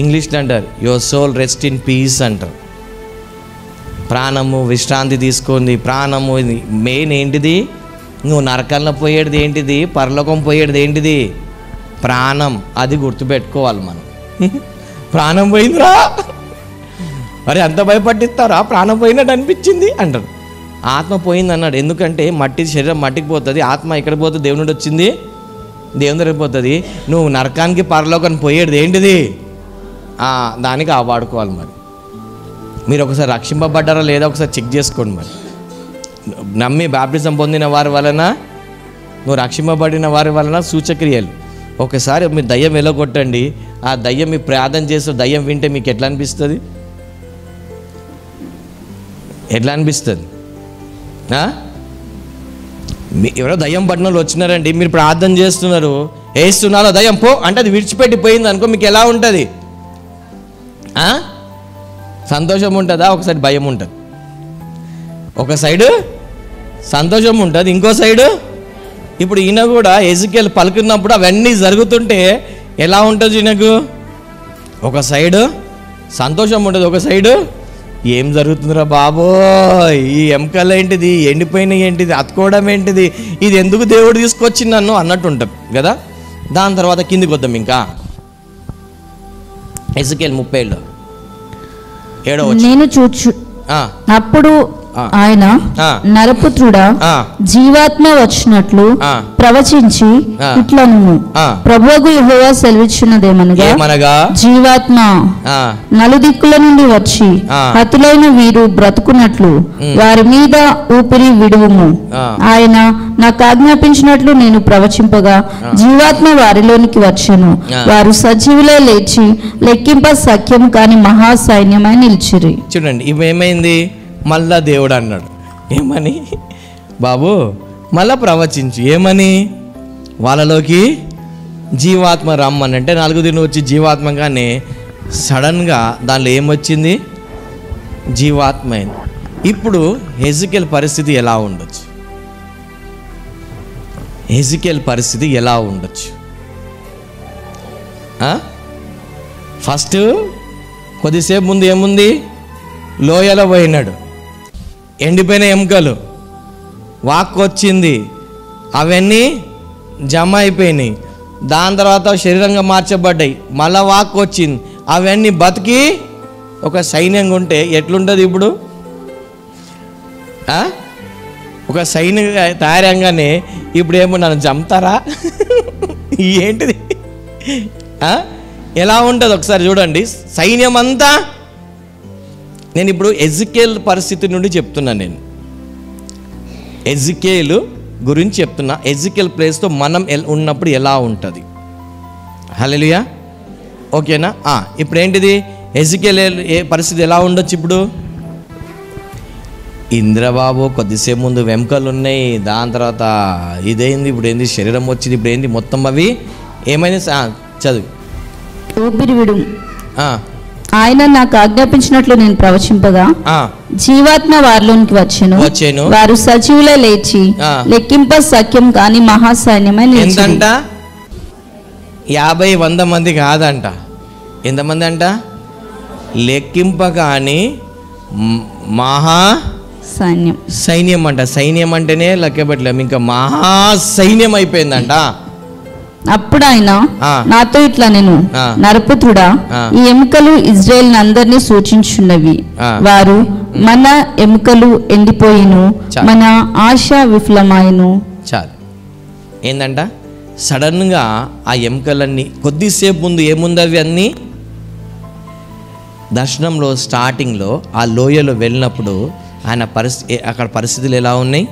ఇంగ్లీష్లో అంటారు your soul rest in peace అంటారు. ప్రాణము విశ్రాంతి తీసుకుంది. ప్రాణము మెయిన్ ఏంటిది? నువ్వు నరకంలో పోయేది ఏంటిది? పరలోకం పోయేది ఏంటిది? ప్రాణం. అది గుర్తుపెట్టుకోవాలి మనం. ప్రాణం పోయిందిరా, మరి అంత భయపట్టిస్తారా? ప్రాణం పోయినట్టు అనిపించింది అంటారు. ఆత్మ పోయింది అన్నాడు. ఎందుకంటే మట్టి శరీరం మట్టికి పోతుంది, ఆత్మ ఎక్కడ పోతుంది? దేవుని నుండి వచ్చింది, దేవుని దగ్గరికి పోతుంది. నువ్వు నరకానికి పరలోకానికి పోయేది ఏంటిది? దానికి వాడుకోవాలి. మరి మీరు ఒకసారి రక్షింపబడ్డారా లేదా ఒకసారి చెక్ చేసుకోండి. మరి నమ్మి బాప్టిజం పొందిన వారి వలన, నువ్వు రక్షింపబడిన వారి వలన సూచక్రియలు. ఒకసారి మీరు దయ్యం వెళ్ళగొట్టండి. ఆ దయ్యం మీ ప్రార్థన చేస్తే దయ్యం వింటే మీకు ఎట్లా అనిపిస్తుంది? ఎట్లా అనిపిస్తుంది? ఎవరో దయ్యం పట్టిన వాళ్ళు వచ్చినారండి, మీరు ప్రార్థన చేస్తున్నారు, వేస్తున్నారో దయ్యం పో అంటే అది విడిచిపెట్టి పోయింది అనుకో, మీకు ఎలా ఉంటుంది? సంతోషం ఉంటుందా, ఒక సైడ్ భయం ఉంటుంది. ఒక సైడు సంతోషం ఉంటుంది, ఇంకో సైడు ఇప్పుడు ఈయన కూడా ఎజికేల్ పలుకున్నప్పుడు అవన్నీ జరుగుతుంటే ఎలా ఉంటుంది ఈయనకు? ఒక సైడు సంతోషం ఉంటుంది, ఒక సైడు ఏం జరుగుతుందిరా బాబోయ్, ఈ ఎముకలు ఏంటిది, ఎండిపోయిన ఏంటిది, అతుకోవడం ఏంటిది, ఇది ఎందుకు దేవుడు తీసుకొచ్చి నన్ను అన్నట్టు ఉంటాం కదా. దాని తర్వాత కిందికి వద్దాం. ఇంకా ఎజికేల్ 30 నేను చూచు అప్పుడు ఆయన నరపుత్రుడా జీవాత్మ వచ్చినట్లు ప్రవచించి ఇట్లను ప్రభువుకు యెహోవా సెలవిచ్చినదేమనగా జీవాత్మ నలుదిక్కుల నుండి వచ్చి హతులైన వీరు బ్రతుకున్నట్లు వారి మీద ఊపిరి విడువుము. ఆయన నాకు ఆజ్ఞాపించినట్లు నేను ప్రవచింపగా జీవాత్మ వారిలోనికి వచ్చెను. వారు సజీవులే లేచి లెక్కింప సఖ్యం కాని మహాసైన్యమై నిలిచిరి. చూడండి, ఇవేమైంది? మళ్ళా దేవుడు అన్నాడు ఏమని? బాబు మళ్ళా ప్రవచించు. ఏమని? వాళ్ళలోకి జీవాత్మ రమ్మని అంటే 4 దినం వచ్చి జీవాత్మగానే సడన్గా దానిలో ఏమొచ్చింది? జీవాత్మ అయింది. ఇప్పుడు హెజికేల్ పరిస్థితి ఎలా ఉండొచ్చు? హెజికేల్ పరిస్థితి ఎలా ఉండొచ్చు? ఫస్ట్ కొద్దిసేపు ముందు ఏముంది? లోయలో పోయినాడు, ఎండిపోయిన ఎముకలు, వాక్కు వచ్చింది, అవన్నీ జమ అయిపోయినాయి. దాని తర్వాత శరీరంగా మార్చబడ్డాయి, మళ్ళా వాక్కు వచ్చింది, అవన్నీ బతికి ఒక సైన్యంగా ఉంటే ఎట్లుంటుంది? ఇప్పుడు ఒక సైన్యంగా తయారంగానే ఇప్పుడు ఏమో నన్ను చంపుతారా ఏంటిది? ఎలా ఉంటుంది ఒకసారి చూడండి. సైన్యం అంతా, నేను ఇప్పుడు ఎజికేల్ పరిస్థితి నుండి చెప్తున్నాను, నేను ఎజికేల్ గురించి చెప్తున్నా. ఎజికేల్ ప్లేస్తో మనం ఉన్నప్పుడు ఎలా ఉంటుంది? హల్లెలూయా, ఓకేనా? ఇప్పుడు ఏంటిది? ఎజికేల్ పరిస్థితి ఎలా ఉండొచ్చు? ఇప్పుడు ఇంద్రబాబు కొద్దిసేపు ముందు వెంకలు ఉన్నాయి, దాని తర్వాత ఇదేంది, ఇప్పుడు ఏంది శరీరం వచ్చింది, ఇప్పుడు ఏంది మొత్తం అవి ఏమైనా చదువు. ఊపిరి విడు. ఆయన నాకు ఆజ్ఞాపించినట్లు నేను ప్రవచింపగా జీవాత్మ వారిలోనికి వచ్చెను. వారు సజీవులే లేచి లెక్కింప సఖ్యం కాని మహాసైన్యమై నిలిచిరి. ఎంతంట? 50-100 మంది కాదంట. ఎంతమంది అంట? లెక్కింప కాని మహా సైన్యం అంట. సైన్యం అంటేనే లెక్క పెట్టలేము, ఇంకా మహాసైన్యం అయిపోయిందంట. అప్పుడు ఆయన నాతో ఇట్లా, నేను నరపుత్రుడా, ఈ ఎముకలు ఇజ్రాయేల్ అందరినీ సూచించున్నవి. వారు మన ఎముకలు ఎండిపోయిను, మన ఆశ విఫలమాయను. చాలు. ఏందంట? సడన్గా ఆ ఎముకలన్నీ కొద్దిసేపు ముందు ఏముంది? అవి అన్నీ దర్శనంలో స్టార్టింగ్లో ఆ లోయలో వెళ్ళినప్పుడు ఆయన అక్కడ పరిస్థితులు ఎలా ఉన్నాయి?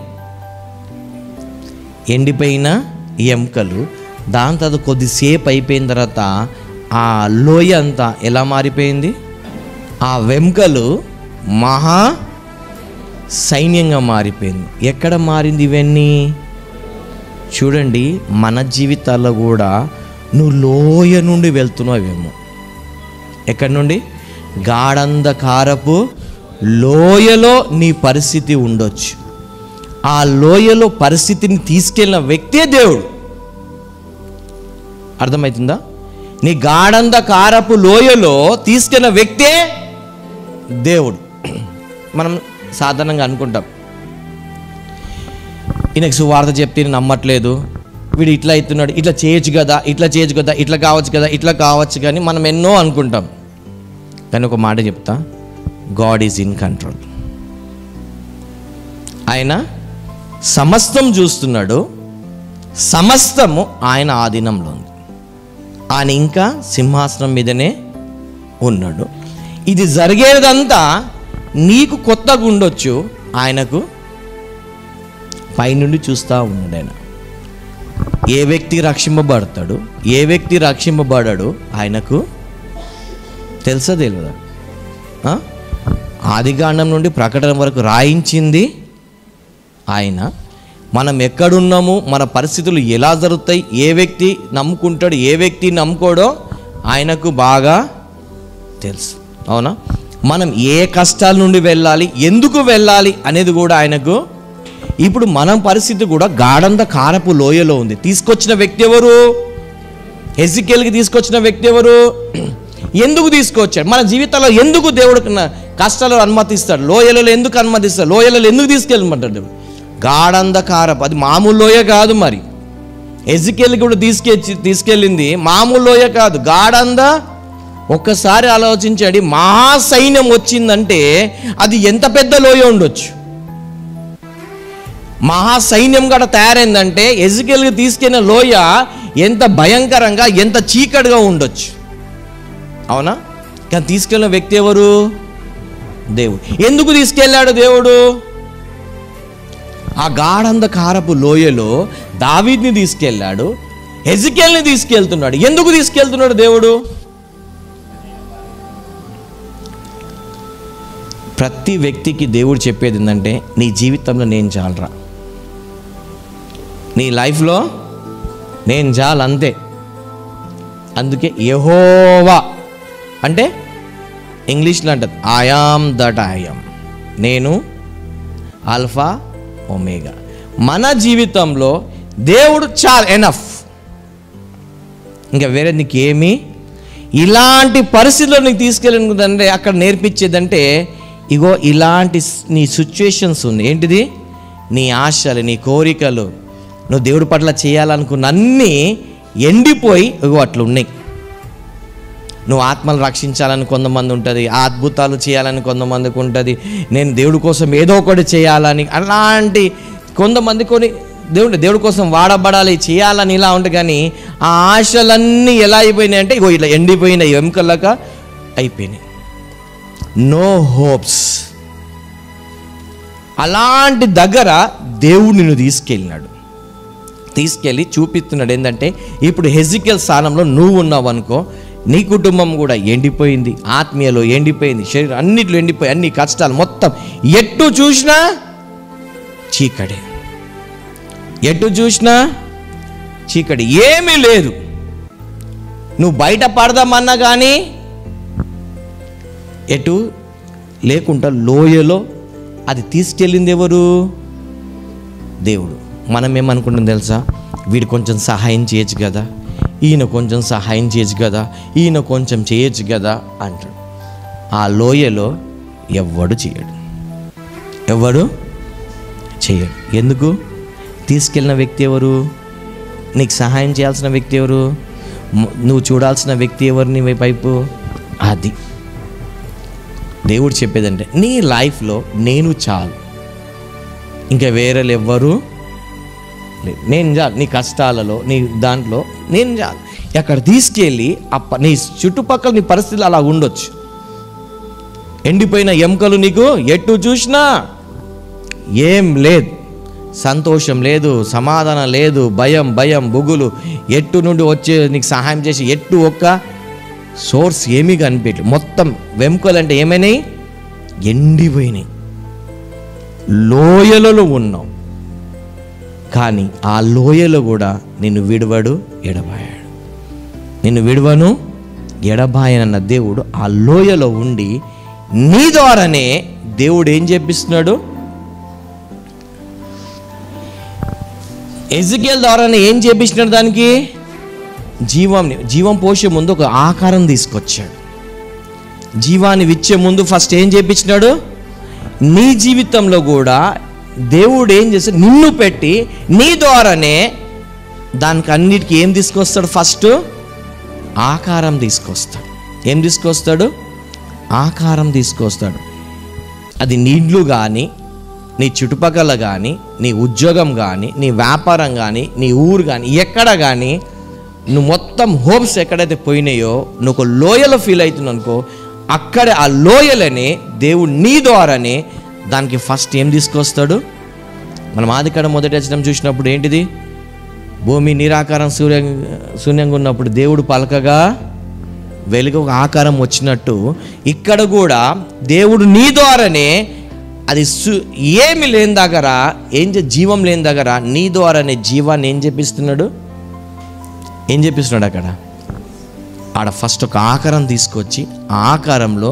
ఎండిపోయిన ఎముకలు. దాని తర్వాత కొద్దిసేపు అయిపోయిన తర్వాత ఆ లోయ అంతా ఎలా మారిపోయింది? ఆ వెంకలు మహా సైన్యంగా మారిపోయింది. ఎక్కడ మారింది ఇవన్నీ? చూడండి, మన జీవితాల్లో కూడా నువ్వు లోయ నుండి వెళ్తున్నావేమో. ఎక్కడి నుండి? గాఢంధకారపు లోయలో నీ పరిస్థితి ఉండొచ్చు. ఆ లోయలో పరిస్థితిని తీసుకెళ్ళిన వ్యక్తే దేవుడు. అర్థమవుతుందా? నీ గాఢంధకారపు లోయలో తీసుకెళ్ళిన వ్యక్తే దేవుడు. మనం సాధారణంగా అనుకుంటాం, ఈయనకు సువార్త చెప్తే నమ్మట్లేదు, వీడు ఇట్లా అవుతున్నాడు, ఇట్లా చేయొచ్చు కదా, ఇట్లా చేయొచ్చు కదా, ఇట్లా కావచ్చు కదా, ఇట్లా కావచ్చు, కానీ మనం ఎన్నో అనుకుంటాం. కానీ ఒక మాట చెప్తా, గాడ్ ఈజ్ ఇన్ కంట్రోల్. ఆయన సమస్తం చూస్తున్నాడు, సమస్తము ఆయన ఆధీనంలో ఉంది. ఆయన ఇంకా సింహాసనం మీదనే ఉన్నాడు. ఇది జరిగేదంతా నీకు కొత్తగా ఉండొచ్చు, ఆయనకు పైనుండి చూస్తూ ఉన్నాడు. ఆయన ఏ వ్యక్తి రక్షింపబడతాడు, ఏ వ్యక్తి రక్షింపబడాడు ఆయనకు తెలుసా తెలియదా? ఆదికాండం నుండి ప్రకటన వరకు రాయించింది ఆయన. మనం ఎక్కడున్నాము, మన పరిస్థితులు ఎలా జరుగుతాయి, ఏ వ్యక్తి నమ్ముకుంటాడు, ఏ వ్యక్తి నమ్ముకోడో ఆయనకు బాగా తెలుసు. అవునా? మనం ఏ కష్టాల నుండి వెళ్ళాలి, ఎందుకు వెళ్ళాలి అనేది కూడా ఆయనకు. ఇప్పుడు మనం పరిస్థితి కూడా గాఢంధకారపు లోయలో ఉంది. తీసుకొచ్చిన వ్యక్తి ఎవరు? హెజికేల్కి తీసుకొచ్చిన వ్యక్తి ఎవరు? ఎందుకు తీసుకొచ్చాడు? మన జీవితంలో ఎందుకు దేవుడు కష్టాలు అనుమతిస్తాడు? లోయలలో ఎందుకు అనుమతిస్తాడు? లోయలలో ఎందుకు తీసుకెళ్ళమంటాడు? గాఢంధకారపు, అది మామూలు లోయ కాదు. మరి హెజికేల్కి కూడా తీసుకెళ్ళింది మామూలు లోయ కాదు, గాఢంధ. ఒక్కసారి ఆలోచించండి, మహాసైన్యం వచ్చిందంటే అది ఎంత పెద్ద లోయ ఉండొచ్చు. మహాసైన్యం కూడా తయారైందంటే హెజికేల్కి తీసుకెళ్ళిన లోయ ఎంత భయంకరంగా, ఎంత చీకటిగా ఉండొచ్చు. అవునా? కానీ తీసుకెళ్ళిన వ్యక్తి ఎవరు? దేవుడు. ఎందుకు తీసుకెళ్ళాడు దేవుడు? ఆ గాఢంధకారపు లోయలో దావీద్ని తీసుకెళ్ళాడు, హెజికేల్ని తీసుకెళ్తున్నాడు. ఎందుకు తీసుకెళ్తున్నాడు దేవుడు? ప్రతి వ్యక్తికి దేవుడు చెప్పేది ఏంటంటే, నీ జీవితంలో నేను చాలరా, నీ లైఫ్లో నేను చాలు, అంతే. అందుకే యెహోవా అంటే ఇంగ్లీష్లో అంటది I am that I am, నేను ఆల్ఫా ఒమేగా. మన జీవితంలో దేవుడు చాలు, ఎనఫ్. ఇంకా వేరే నీకు ఏమి ఇలాంటి పరిస్థితుల్లో నీకు తీసుకెళ్ళనుకుందంటే అక్కడ నేర్పించేదంటే, ఇగో ఇలాంటి నీ సిచ్యువేషన్స్ ఉంది. ఏంటిది? నీ ఆశలు, నీ కోరికలు, నువ్వు దేవుడి పట్ల చేయాలనుకున్న అన్నీ ఎండిపోయి ఇగో అట్లా ఉన్నాయి. నువ్వు ఆత్మలు రక్షించాలని కొంతమంది ఉంటుంది, ఆ అద్భుతాలు చేయాలని కొంతమందికి ఉంటుంది, నేను దేవుడి కోసం ఏదో ఒకటి చేయాలని, అలాంటి కొంతమంది దేవుడి కోసం వాడబడాలి, చేయాలని ఇలా ఉంటుంది. కానీ ఆ ఆశలన్నీ ఎలా అయిపోయినాయి అంటే ఇగో ఇట్లా ఎండిపోయిన ఎముకలాగా అయిపోయినాయి. No hopes. అలాంటి దగ్గర దేవుడు నిన్ను తీసుకెళ్ళి చూపిస్తున్నాడు. ఏంటంటే ఇప్పుడు హెజికేల్ స్థానంలో నువ్వు ఉన్నావు అనుకో, నీ కుటుంబం కూడా ఎండిపోయింది, ఆత్మీయలో ఎండిపోయింది, శరీరం అన్నిట్లో ఎండిపోయి, అన్ని కష్టాలు మొత్తం, ఎటు చూసినా చీకటి, ఎటు చూసినా చీకటి, ఏమీ లేదు. నువ్వు బయట పడదామన్నా కానీ ఎటు లేకుండా లోయలో అది తీసుకెళ్ళింది ఎవరు? దేవుడు. మనం ఏమనుకుంటాం తెలుసా? వీడు కొంచెం సహాయం చేయొచ్చు కదా, ఈయన కొంచెం సహాయం చేయొచ్చు కదా, ఈయన కొంచెం చేయొచ్చు కదా అంటాడు. ఆ లోయలో ఎవ్వడు చేయడు. ఎందుకు? తీసుకెళ్ళిన వ్యక్తి ఎవరు? నీకు సహాయం చేయాల్సిన వ్యక్తి ఎవరు? నువ్వు చూడాల్సిన వ్యక్తి ఎవరు నీ వైపు? అది దేవుడు చెప్పేదంటే, నీ లైఫ్లో నేను చాలు, ఇంకా వేరేలు ఎవ్వరు లేదు, నేను చాలు. నీ కష్టాలలో, నీ దాంట్లో నేను చాలు. అక్కడ తీసుకెళ్ళి నీ చుట్టుపక్కల నీ పరిస్థితులు అలా ఉండొచ్చు. ఎండిపోయిన ఎముకలు, నీకు ఎటు చూసినా ఏం లేదు, సంతోషం లేదు, సమాధానం లేదు, భయం బుగులు, ఎట్టు నుండి వచ్చే నీకు సహాయం చేసి ఎట్టు ఒక్క సోర్స్ ఏమీ కనిపించలేదు. మొత్తం వెముకలు అంటే ఏమైనాయి? ఎండిపోయినాయి. లోయలలో ఉన్నావు, కానీ ఆ లోయలో కూడా నిన్ను ఎడబాయాడు. నిన్ను విడువను ఎడబాయనన్న దేవుడు ఆ లోయలో ఉండి నీ ద్వారానే దేవుడు ఏం చేపిస్తున్నాడు? హెజికేల్ ద్వారానే ఏం చేపించినాడు? దానికి జీవం పోసే ముందు ఒక ఆకారం తీసుకొచ్చాడు. జీవాన్ని ఇచ్చే ముందు ఫస్ట్ ఏం చేపించినాడు? నీ జీవితంలో కూడా దేవుడు ఏం చేస్తాడు? నిన్ను పెట్టి నీ ద్వారానే దానికి అన్నిటికీ ఏం తీసుకొస్తాడు? ఫస్ట్ ఆకారం తీసుకొస్తాడు. ఏం తీసుకొస్తాడు? ఆకారం తీసుకొస్తాడు. అది నీ ఇల్లు కానీ, నీ చుట్టుపక్కల కానీ, నీ ఉద్యోగం కానీ, నీ వ్యాపారం కానీ, నీ ఊరు కానీ, ఎక్కడ కానీ నువ్వు మొత్తం హోప్స్ ఎక్కడైతే పోయినాయో, నువ్వు ఒక లోయలో ఫీల్ అవుతున్నావు అనుకో, అక్కడే ఆ లోయలనే దేవుడు నీ ద్వారానే దానికి ఫస్ట్ ఏం తీసుకొస్తాడు? మనం ఆదికాండం మొదటి వచనం చూసినప్పుడు ఏంటిది? భూమి నిరాకారం శూన్యంగా ఉన్నప్పుడు దేవుడు పలకగా వెలుగు ఒక ఆకారం వచ్చినట్టు, ఇక్కడ కూడా దేవుడు నీ ద్వారానే అది ఏమి లేని దగ్గర, జీవం లేని దగ్గర నీ ద్వారానే జీవాన్ని ఏం చేపిస్తున్నాడు? అక్కడ ఫస్ట్ ఒక ఆకారం తీసుకొచ్చి ఆ ఆకారంలో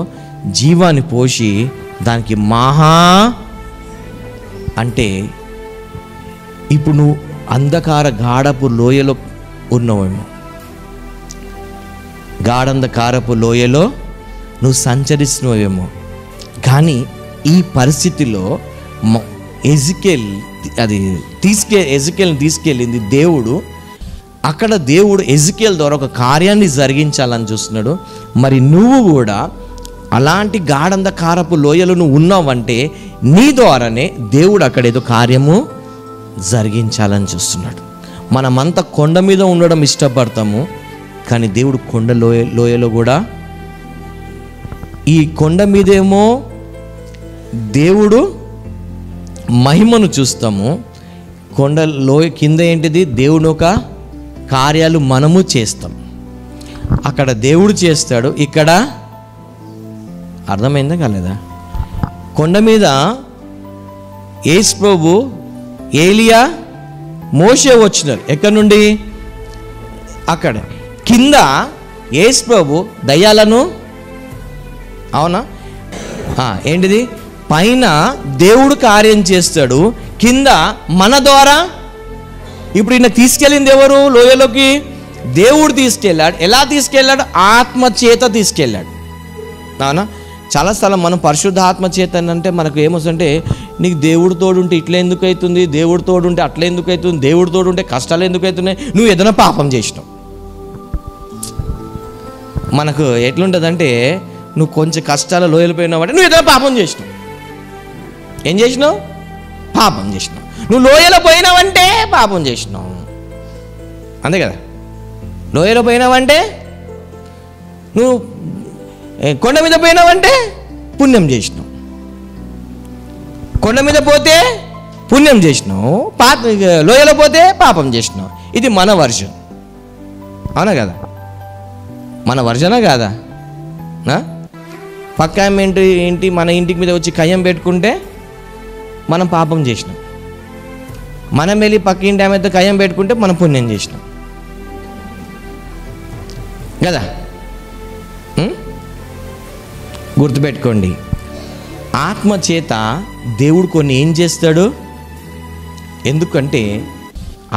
జీవాన్ని పోసి దానికి మహా అంటే ఇప్పుడు నువ్వు అంధకార గాఢపు లోయలో ఉన్నావేమో, గాఢంధకారపు లోయలో నువ్వు సంచరిస్తున్నావేమో. కానీ ఈ పరిస్థితిలో ఎజికేల్ని తీసుకెళ్ళింది దేవుడు. అక్కడ దేవుడు ఎజికేల్ ద్వారా ఒక కార్యాన్ని జరిగించాలని చూస్తున్నాడు. మరి నువ్వు కూడా అలాంటి గాఢంధకారపు లోయలో నువ్వు ఉన్నావంటే నీ ద్వారానే దేవుడు అక్కడ ఏదో కార్యము జరిగించాలని చూస్తున్నాడు. మనమంతా కొండ మీద ఉండడం ఇష్టపడతాము, కానీ దేవుడు కొండ లోయలో కూడా, ఈ కొండ మీదేమో దేవుడు మహిమను చూస్తాము, కొండ లోయ కింద ఏంటిది దేవుని ఒక కార్యాలు మనము చేస్తాం. అక్కడ దేవుడు చేస్తాడు, ఇక్కడ అర్థమైందా కాలేదా? కొండ మీద యేసు ప్రభు, ఏలియా, మోషే వచ్చినారు. ఎక్కడి నుండి? అక్కడ. కింద యేసు ప్రభు దయ్యాలను, అవునా? ఏంటిది? పైన దేవుడు కార్యం చేస్తాడు, కింద మన ద్వారా. ఇప్పుడు ఈయన తీసుకెళ్ళింది ఎవరు లోయలోకి? దేవుడు తీసుకెళ్ళాడు. ఎలా తీసుకెళ్ళాడు? ఆత్మ చేత తీసుకెళ్ళాడు. అవునా? చాలాసార్లు మనం పరిశుద్ధ ఆత్మ చేత అంటే మనకు ఏమొస్తుందంటే, నీకు దేవుడు తోడుంటే ఇట్లా ఎందుకు అవుతుంది, దేవుడు తోడుంటే అట్లా ఎందుకు అవుతుంది, దేవుడు తోడుంటే కష్టాలు ఎందుకు అవుతున్నాయి, నువ్వు ఏదైనా పాపం చేసినావు. మనకు ఎట్లుంటుందంటే, నువ్వు కొంచెం కష్టాలు లోయలిపోయినావు అంటే నువ్వు ఏదైనా పాపం చేసినావు. ఏం చేసినావు? పాపం చేసినావు. నువ్వు లోయలో పోయినావంటే పాపం చేసినావు, అంతే కదా? లోయలో పోయినావంటే, నువ్వు కొండ మీద పోయినావంటే పుణ్యం చేసినావు. కొండ మీద పోతే పుణ్యం చేసినావు, లోయలో పోతే పాపం చేసినావు. ఇది మన వర్షన్, అవునా కదా? మన వర్షనా కాదా? పక్క ఏంటి మన ఇంటికి మీద వచ్చి కయ్యం పెట్టుకుంటే మనం పాపం చేసినాం, మనం వెళ్ళి పక్క ఇంటి ఆమెతో కయ్యం పెట్టుకుంటే మనం పుణ్యం చేసినాం కదా? గుర్తుపెట్టుకోండి, ఆత్మ చేత దేవుడు కొన్ని ఏం చేస్తాడు? ఎందుకంటే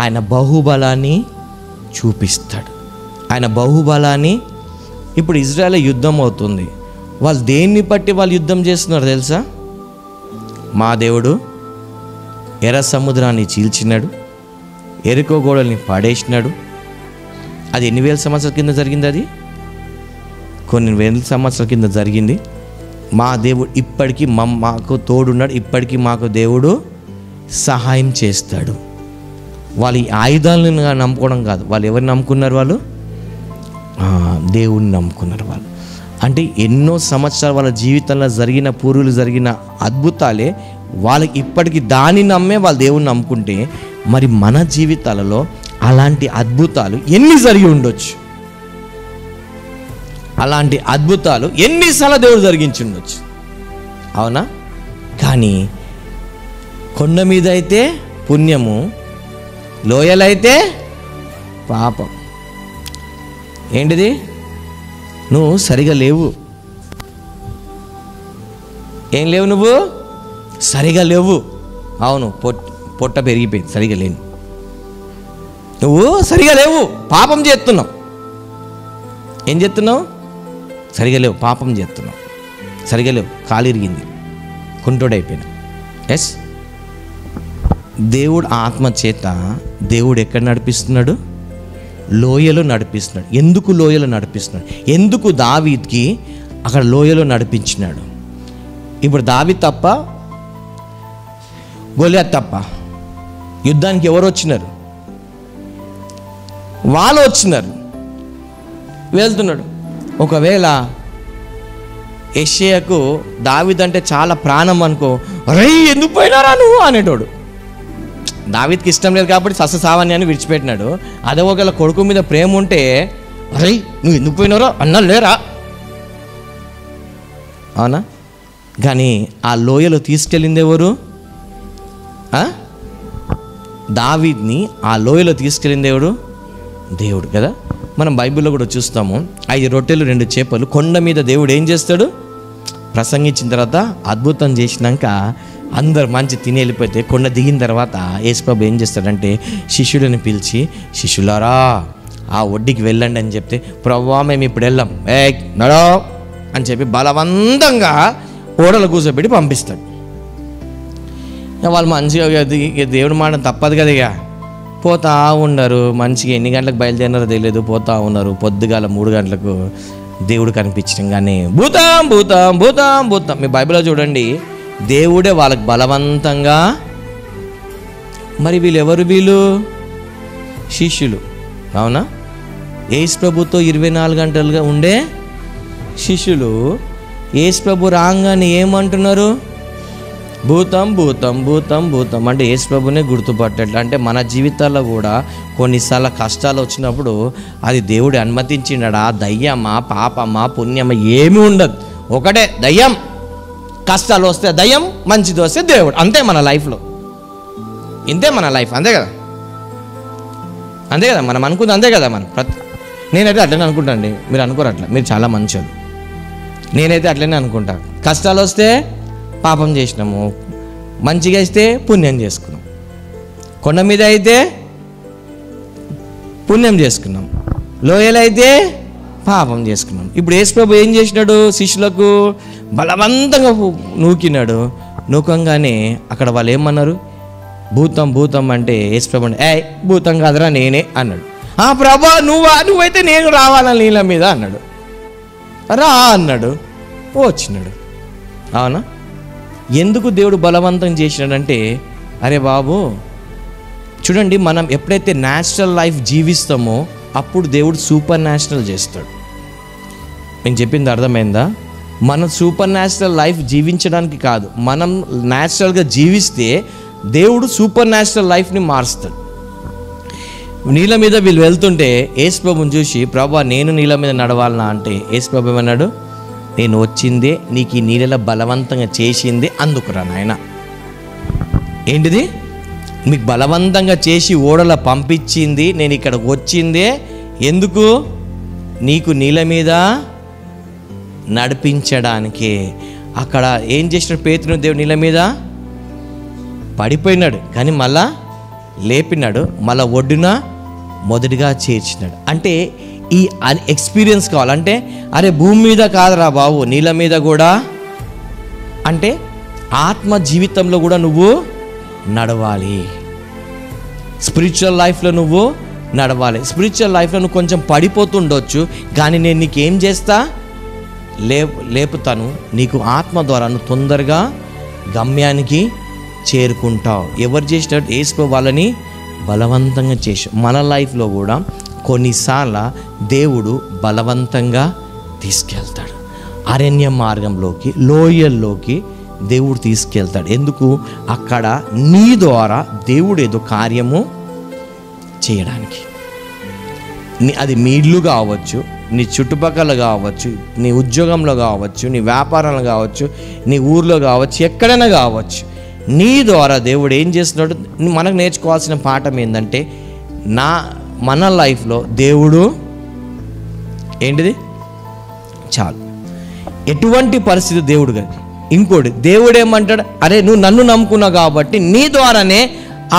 ఆయన బాహుబలాన్ని చూపిస్తాడు. ఆయన బాహుబలాన్ని, ఇప్పుడు ఇజ్రాయెల్ యుద్ధం అవుతుంది, వాళ్ళు దేన్ని బట్టి వాళ్ళు యుద్ధం చేస్తున్నారు తెలుసా? మా దేవుడు ఎర్ర సముద్రాన్ని చీల్చినాడు, ఎరుకో గోడల్ని పడేసినాడు. అది ఎన్ని వేల సంవత్సరాల కింద జరిగింది? అది కొన్ని వేల సంవత్సరాల కింద జరిగింది. మా దేవుడు ఇప్పటికీ మాకు తోడున్నాడు, ఇప్పటికీ మాకు దేవుడు సహాయం చేస్తాడు. వాళ్ళు ఈ ఆయుధాలను నమ్ముకోవడం కాదు, వాళ్ళు ఎవరిని నమ్ముకున్నారు? వాళ్ళు దేవుణ్ణి నమ్ముకున్నారు. వాళ్ళు అంటే ఎన్నో సంవత్సరాలు వాళ్ళ జీవితంలో జరిగిన, పూర్వులు జరిగిన అద్భుతాలే వాళ్ళకి ఇప్పటికీ దాన్ని నమ్మే వాళ్ళు దేవుణ్ణి నమ్ముకుంటే, మరి మన జీవితాలలో అలాంటి అద్భుతాలు ఎన్ని జరిగి ఉండొచ్చు? అలాంటి అద్భుతాలు ఎన్నిసార్లు దేవుడు జరిగించి ఉండొచ్చు, అవునా? కానీ కొండ మీద అయితే పుణ్యము, లోయలైతే పాపం. ఏంటిది? నువ్వు సరిగా లేవు. ఏం లేవు? నువ్వు సరిగా లేవు. అవును, పొట్ట పెరిగిపోయింది, సరిగా లేను. నువ్వు సరిగా లేవు, పాపం చేస్తున్నావు. ఏం చేస్తున్నావు? సరిగా లేవు, పాపం చేస్తున్నావు. సరిగా లేవు, కాలు ఇరిగింది, కుంటోడైపోయినా. ఎస్, దేవుడు ఆత్మ చేత దేవుడు ఎక్కడ నడిపిస్తున్నాడు? లోయలో నడిపిస్తున్నాడు. ఎందుకు లోయలో నడిపిస్తున్నాడు? ఎందుకు దావీద్కి అక్కడ లోయలో నడిపించినాడు? ఇప్పుడు దావీద్ తప్ప, గొలియాత్ తప్ప యుద్ధానికి ఎవరు వచ్చినారు? వాళ్ళు వచ్చినారు. వెళ్తున్నాడు. ఒకవేళ యెషయాకు దావీద్ అంటే చాలా ప్రాణం అనుకో, రై ఎందుకు పోయినారా నువ్వు అనేటోడు. దావీద్కి ఇష్టం లేదు కాబట్టి సస్యసావాన్యాన్ని విడిచిపెట్టినాడు. అదే ఒకవేళ కొడుకు మీద ప్రేమ ఉంటే, రై నువ్వు ఎందుకు పోయినారో అన్నా లేరా, అవునా? కానీ ఆ లోయలో తీసుకెళ్ళింది ఎవరు? దావీద్ని ఆ లోయలో తీసుకెళ్ళింది ఎవరు? దేవుడు కదా. మనం బైబిల్లో కూడా చూస్తాము, 5 రొట్టెలు 2 చేపలు కొండ మీద దేవుడు ఏం చేస్తాడు? ప్రసంగించిన తర్వాత అద్భుతం చేసినాక అందరు మంచి తిని వెళ్ళిపోతే కొండ దిగిన తర్వాత యేసుప్రభు ఏం చేస్తాడంటే శిష్యుడిని పిలిచి, శిష్యులారా ఆ ఒడ్డుకి వెళ్ళండి అని చెప్తే, ప్రభువా మేము ఇప్పుడు వెళ్ళాం, నడో అని చెప్పి బలవంతంగా ఓడలు కూర్చోబెట్టి పంపిస్తాడు. వాళ్ళు మంచిగా దేవుడు మాట తప్పదు కదా, ఇక పోతా ఉన్నారు. మంచిగా ఎన్ని గంటలకు బయలుదేరినారో తెలియదు, పోతా ఉన్నారు. పొద్దుగాల 3 గంటలకు దేవుడు కనిపించడం కానీ భూతం భూతం భూతం భూతం. మీ బైబిల్లో చూడండి, దేవుడే వాళ్ళకి బలవంతంగా. మరి వీళ్ళు శిష్యులు, అవునా? యేసు ప్రభుతో 24 గంటలుగా ఉండే శిష్యులు యేసు ప్రభు రాగానే ఏమంటున్నారు? భూతం భూతం భూతం భూతం అంటే యేసు ప్రభునే గుర్తుపట్టేట్లు. అంటే మన జీవితాల్లో కూడా కొన్నిసార్లు కష్టాలు వచ్చినప్పుడు అది దేవుడు అనుమతించినాడా, దయ్యమా, పాపమా, పుణ్యమా ఏమీ ఉండదు. ఒకటే దయ్యం. కష్టాలు వస్తే దయ్యం, మంచిది వస్తే దేవుడు. అంతే మన లైఫ్లో, ఇంతే మన లైఫ్. అంతే కదా, అంతే కదా మనం అనుకుంది, అంతే కదా మనం. నేనైతే అట్లనే అనుకుంటాను అండి, మీరు అనుకోరు అట్లా. మీరు చాలా మంచోళ్ళు. నేనైతే అట్లనే అనుకుంటా. కష్టాలు వస్తే పాపం చేసినాము, మంచిగా అయితే పుణ్యం చేసుకున్నాం. కొండ మీద అయితే పుణ్యం చేసుకున్నాం, లోయలు అయితే పాపం చేసుకున్నాం. ఇప్పుడు యేసు ప్రభు ఏం చేసినాడు? శిష్యులకు బలవంతంగా నూకినాడు. నూకంగానే అక్కడ వాళ్ళు ఏమన్నారు? భూతం భూతం అంటే యేసు ప్రభు భూతం కాదురా నేనే అన్నాడు. ప్రభా నువ్వైతే నేను రావాలా నీళ్ళ మీద అన్నాడు. రా అన్నాడు, వచ్చినాడు. అవునా? ఎందుకు దేవుడు బలవంతం చేసినాడంటే, అరే బాబు చూడండి, మనం ఎప్పుడైతే న్యాచురల్ లైఫ్ జీవిస్తామో అప్పుడు దేవుడు సూపర్ న్యాచురల్ చేస్తాడు. నేను చెప్పింది అర్థమైందా? మనం సూపర్ న్యాచురల్ లైఫ్ జీవించడానికి కాదు, మనం న్యాచురల్గా జీవిస్తే దేవుడు సూపర్ న్యాచురల్ లైఫ్ని మారుస్తాడు. నీళ్ళ మీద వీళ్ళు వెళ్తుంటే యేసు ప్రభుని చూసి, ప్రభా నేను నీళ్ళ మీద నడవాలనా అంటే యేసు ప్రభు ఏమన్నాడు? నేను వచ్చిందే నీకు ఈ నీళ్ళలో బలవంతంగా చేసిందే అందుకురా నాయన. ఏంటిది? మీకు బలవంతంగా చేసి ఓడలో పంపించింది, నేను ఇక్కడికి వచ్చిందే ఎందుకు? నీకు నీళ్ళ మీద నడిపించడానికే. అక్కడ ఏం చేసినాడు పేతురు? దేవుడు నీళ్ళ మీద పడిపోయినాడు, కానీ మళ్ళా లేపినాడు, మళ్ళా ఒడ్డున మొదటిగా చేర్చినాడు. అంటే ఈ ఎక్స్పీరియన్స్ కావాలంటే, అరే భూమి మీద కాదురా బాబు, నీళ్ళ మీద కూడా. అంటే ఆత్మ జీవితంలో కూడా నువ్వు నడవాలి, స్పిరిచువల్ లైఫ్లో నువ్వు నడవాలి. స్పిరిచువల్ లైఫ్లో నువ్వు కొంచెం పడిపోతుండొచ్చు, కానీ నేను నీకేం చేస్తా? లేపుతాను. నీకు ఆత్మ ద్వారా నువ్వు తొందరగా గమ్యానికి చేరుకుంటావు. ఎవరు చేసినట్టు? యేసు వాళ్ళని బలవంతంగా చేసి. మన లైఫ్లో కూడా కొన్నిసార్లు దేవుడు బలవంతంగా తీసుకెళ్తాడు. అరణ్య మార్గంలోకి, లోయల్లోకి దేవుడు తీసుకెళ్తాడు. ఎందుకు? అక్కడ నీ ద్వారా దేవుడు ఏదో కార్యము చేయడానికి. అది మీ ఇల్లు కావచ్చు, నీ చుట్టుపక్కల కావచ్చు, నీ ఉద్యోగంలో కావచ్చు, నీ వ్యాపారంలో కావచ్చు, నీ ఊర్లో కావచ్చు, ఎక్కడైనా కావచ్చు, నీ ద్వారా దేవుడు ఏం చేస్తున్నాడు? మనకు నేర్చుకోవాల్సిన పాఠం ఏంటంటే, మన లైఫ్లో దేవుడు ఏంటిది? చాలు. ఎటువంటి పరిస్థితి దేవుడు కానీ. ఇంకోటి, దేవుడు ఏమంటాడు? అరే నువ్వు నన్ను నమ్ముకున్నావు కాబట్టి నీ ద్వారానే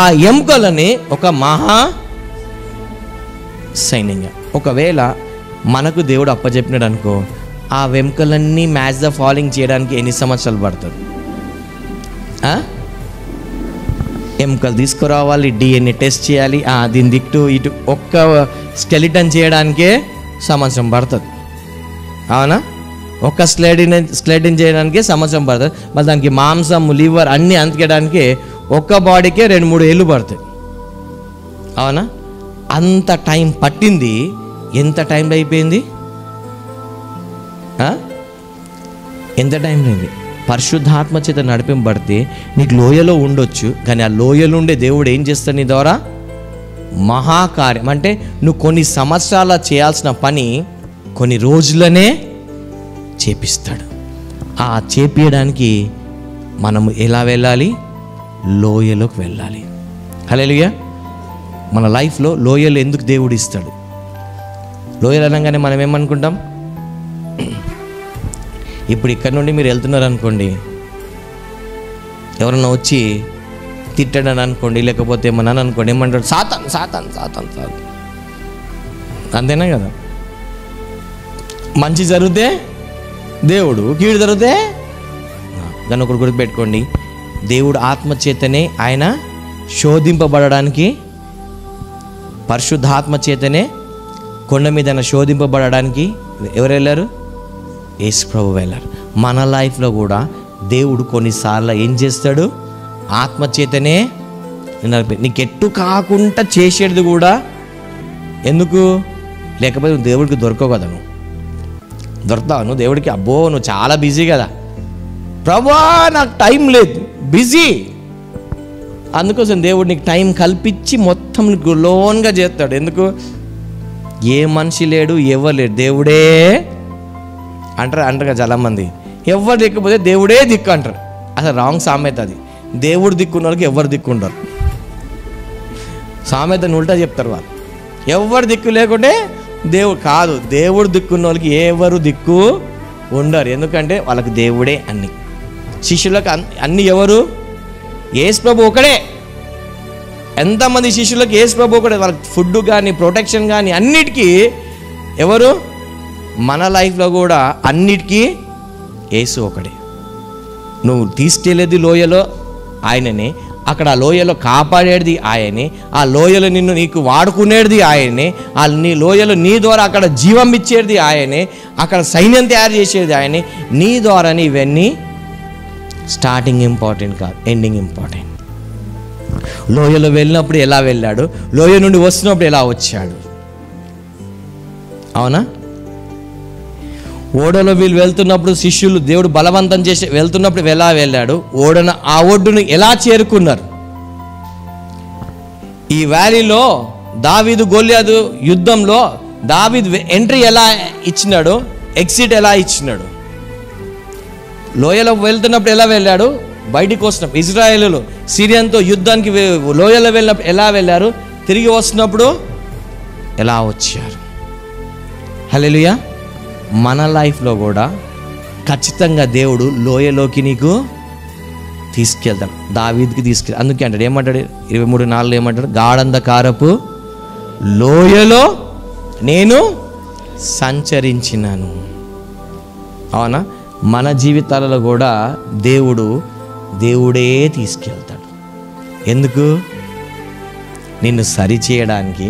ఆ ఎముకలని ఒక మహా సైన్యంగా. ఒకవేళ మనకు దేవుడు అప్పచెప్పినాడు అనుకో, ఆ వెంకలన్నీ మ్యాచ్ ద ఫాలోయింగ్ చేయడానికి ఎన్ని సంవత్సరాలు పడుతుంది? ఎముకలు తీసుకురావాలి, డిఎన్ఏ టెస్ట్ చేయాలి, దీని దిక్కు ఇటు ఒక్క స్కెలిటన్ చేయడానికే సంవత్సరం పడుతుంది. అవునా? ఒక్క స్కెలిటన్ చేయడానికే సంవత్సరం పడుతుంది. మళ్ళీ దానికి మాంసం, లివర్ అన్నీ అంతికేయడానికి ఒక్క బాడీకే 2-3 ఏళ్ళు పడుతుంది. అవునా? అంత టైం పట్టింది. ఎంత టైంలో అయిపోయింది? ఎంత టైంలో అయింది? పరిశుద్ధాత్మ చేత నడిపింపబడితే నీకు లోయలో ఉండొచ్చు, కానీ ఆ లోయలో ఉండే దేవుడు ఏం చేస్తాడు నీ ద్వారా? మహాకార్యం. అంటే నువ్వు కొన్ని సంవత్సరాల చేయాల్సిన పని కొన్ని రోజులనే చేపిస్తాడు. ఆ చేపించడానికి మనము ఎలా వెళ్ళాలి? లోయలోకి వెళ్ళాలి. హల్లెలూయా. మన లైఫ్లో లోయలు ఎందుకు దేవుడు ఇస్తాడు? లోయలు అనగానే మనం ఏమనుకుంటాం? ఇప్పుడు ఇక్కడ నుండి మీరు వెళ్తున్నారు అనుకోండి, ఎవరన్నా వచ్చి తిట్టడని అనుకోండి, లేకపోతే ఏమన్నా అనుకోండి, ఏమంటాడు? సాతాన్ సాతాన్ సాతాన్ సాతాన్. అంతేనా కదా? మంచి జరిగితే దేవుడు, కీడు జరిగితే దాన్ని ఒకటి గుర్తుపెట్టుకోండి. దేవుడు ఆత్మచేతనే ఆయన శోధింపబడడానికి, పరిశుద్ధాత్మ చేతనే కొండ మీద శోధింపబడడానికి ఎవరు వెళ్ళారు? యేసు ప్రభు వెళ్ళారు. మన లైఫ్లో కూడా దేవుడు కొన్నిసార్లు ఏం చేస్తాడు? ఆత్మచేతనే నీకు ఎట్టు కాకుండా చేసేది కూడా. ఎందుకు? లేకపోతే నువ్వు దేవుడికి దొరకవు కదా. నువ్వు దొరుకుతావు నువ్వు దేవుడికి? అబ్బో నువ్వు చాలా బిజీ కదా, ప్రభువా నాకు టైం లేదు, బిజీ. అందుకోసం దేవుడు నీకు టైం కల్పించి మొత్తం నీకు లోన్గా చేస్తాడు. ఎందుకు? ఏ మనిషి లేడు, ఎవరు లేడు, దేవుడే అంటారు కదా చాలామంది. ఎవరు దిక్కుపోతే దేవుడే దిక్కు అంటారు. అసలు రాంగ్ సామెత అది. దేవుడు దిక్కున్న వాళ్ళకి ఎవరు దిక్కు ఉండరు. సామెతను ఉల్టా చెప్తారు వాళ్ళు. ఎవరు దిక్కు లేకుంటే దేవుడు కాదు, దేవుడు దిక్కున్న వాళ్ళకి ఎవరు దిక్కు ఉండరు. ఎందుకంటే వాళ్ళకి దేవుడే అన్ని. శిష్యులకు అన్ని ఎవరు? యేసు ప్రభు ఒకడే. ఎంతమంది శిష్యులకు యేసు ప్రభు ఒకడే. వాళ్ళకి ఫుడ్ కానీ ప్రొటెక్షన్ కానీ అన్నిటికీ ఎవరు? మన లైఫ్లో కూడా అన్నిటికీ యేసు ఒకడే. నువ్వు తీసుకెళ్ళేది లోయలో ఆయననే, అక్కడ ఆ లోయలో కాపాడేది ఆయనే, ఆ లోయలో నీకు వాడుకునేది ఆయనే, నీ లోయలో నీ ద్వారా అక్కడ జీవం ఇచ్చేది ఆయనే, అక్కడ సైన్యం తయారు చేసేది ఆయనే. నీ ద్వారానే ఇవన్నీ. స్టార్టింగ్ ఇంపార్టెంట్ కాదు, ఎండింగ్ ఇంపార్టెంట్. లోయలో వెళ్ళినప్పుడు ఎలా వెళ్ళాడు, లోయ నుండి వస్తున్నప్పుడు ఎలా వచ్చాడు. అవునా? ఓడలో వీళ్ళు వెళ్తున్నప్పుడు శిష్యులు దేవుడు బలవంతం చేసి వెళ్తున్నప్పుడు ఎలా వెళ్ళాడు, ఆ ఒడ్డును ఎలా చేరుకున్నారు. ఈ వ్యాలీలో దావీదు గొల్యాదు యుద్ధంలో దావీదు ఎంట్రీ ఎలా ఇచ్చినాడు, ఎగ్జిట్ ఎలా ఇచ్చినాడు. లోయలో వెళ్తున్నప్పుడు ఎలా వెళ్ళాడు, బయటికి వస్తున్నప్పుడు ఇజ్రాయేలు సిరియన్తో యుద్ధానికి లోయలో వెళ్ళినప్పుడు ఎలా వెళ్ళారు, తిరిగి వస్తున్నప్పుడు ఎలా వచ్చారు. హల్లెలూయా. మన లైఫ్లో కూడా ఖచ్చితంగా దేవుడు లోయలోకి నీకు తీసుకెళ్తాడు. దావీదుకి తీసుకెళ్తాడు. అందుకే అంటాడు, ఏమంటాడు 23:4 ఏమంటాడు? గాఢంధకారపు లోయలో నేను సంచరించినాను. అవునా? మన జీవితాలలో కూడా దేవుడే తీసుకెళ్తాడు. ఎందుకు? నిన్ను సరిచేయడానికి,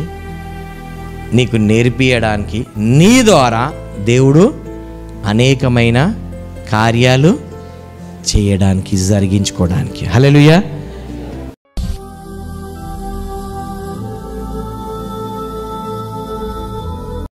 నీకు నేర్పియడానికి, నీ ద్వారా దేవుడు అనేకమైన కార్యాలు చేయడానికి, జరిగించుకోవడానికి. హల్లెలూయా.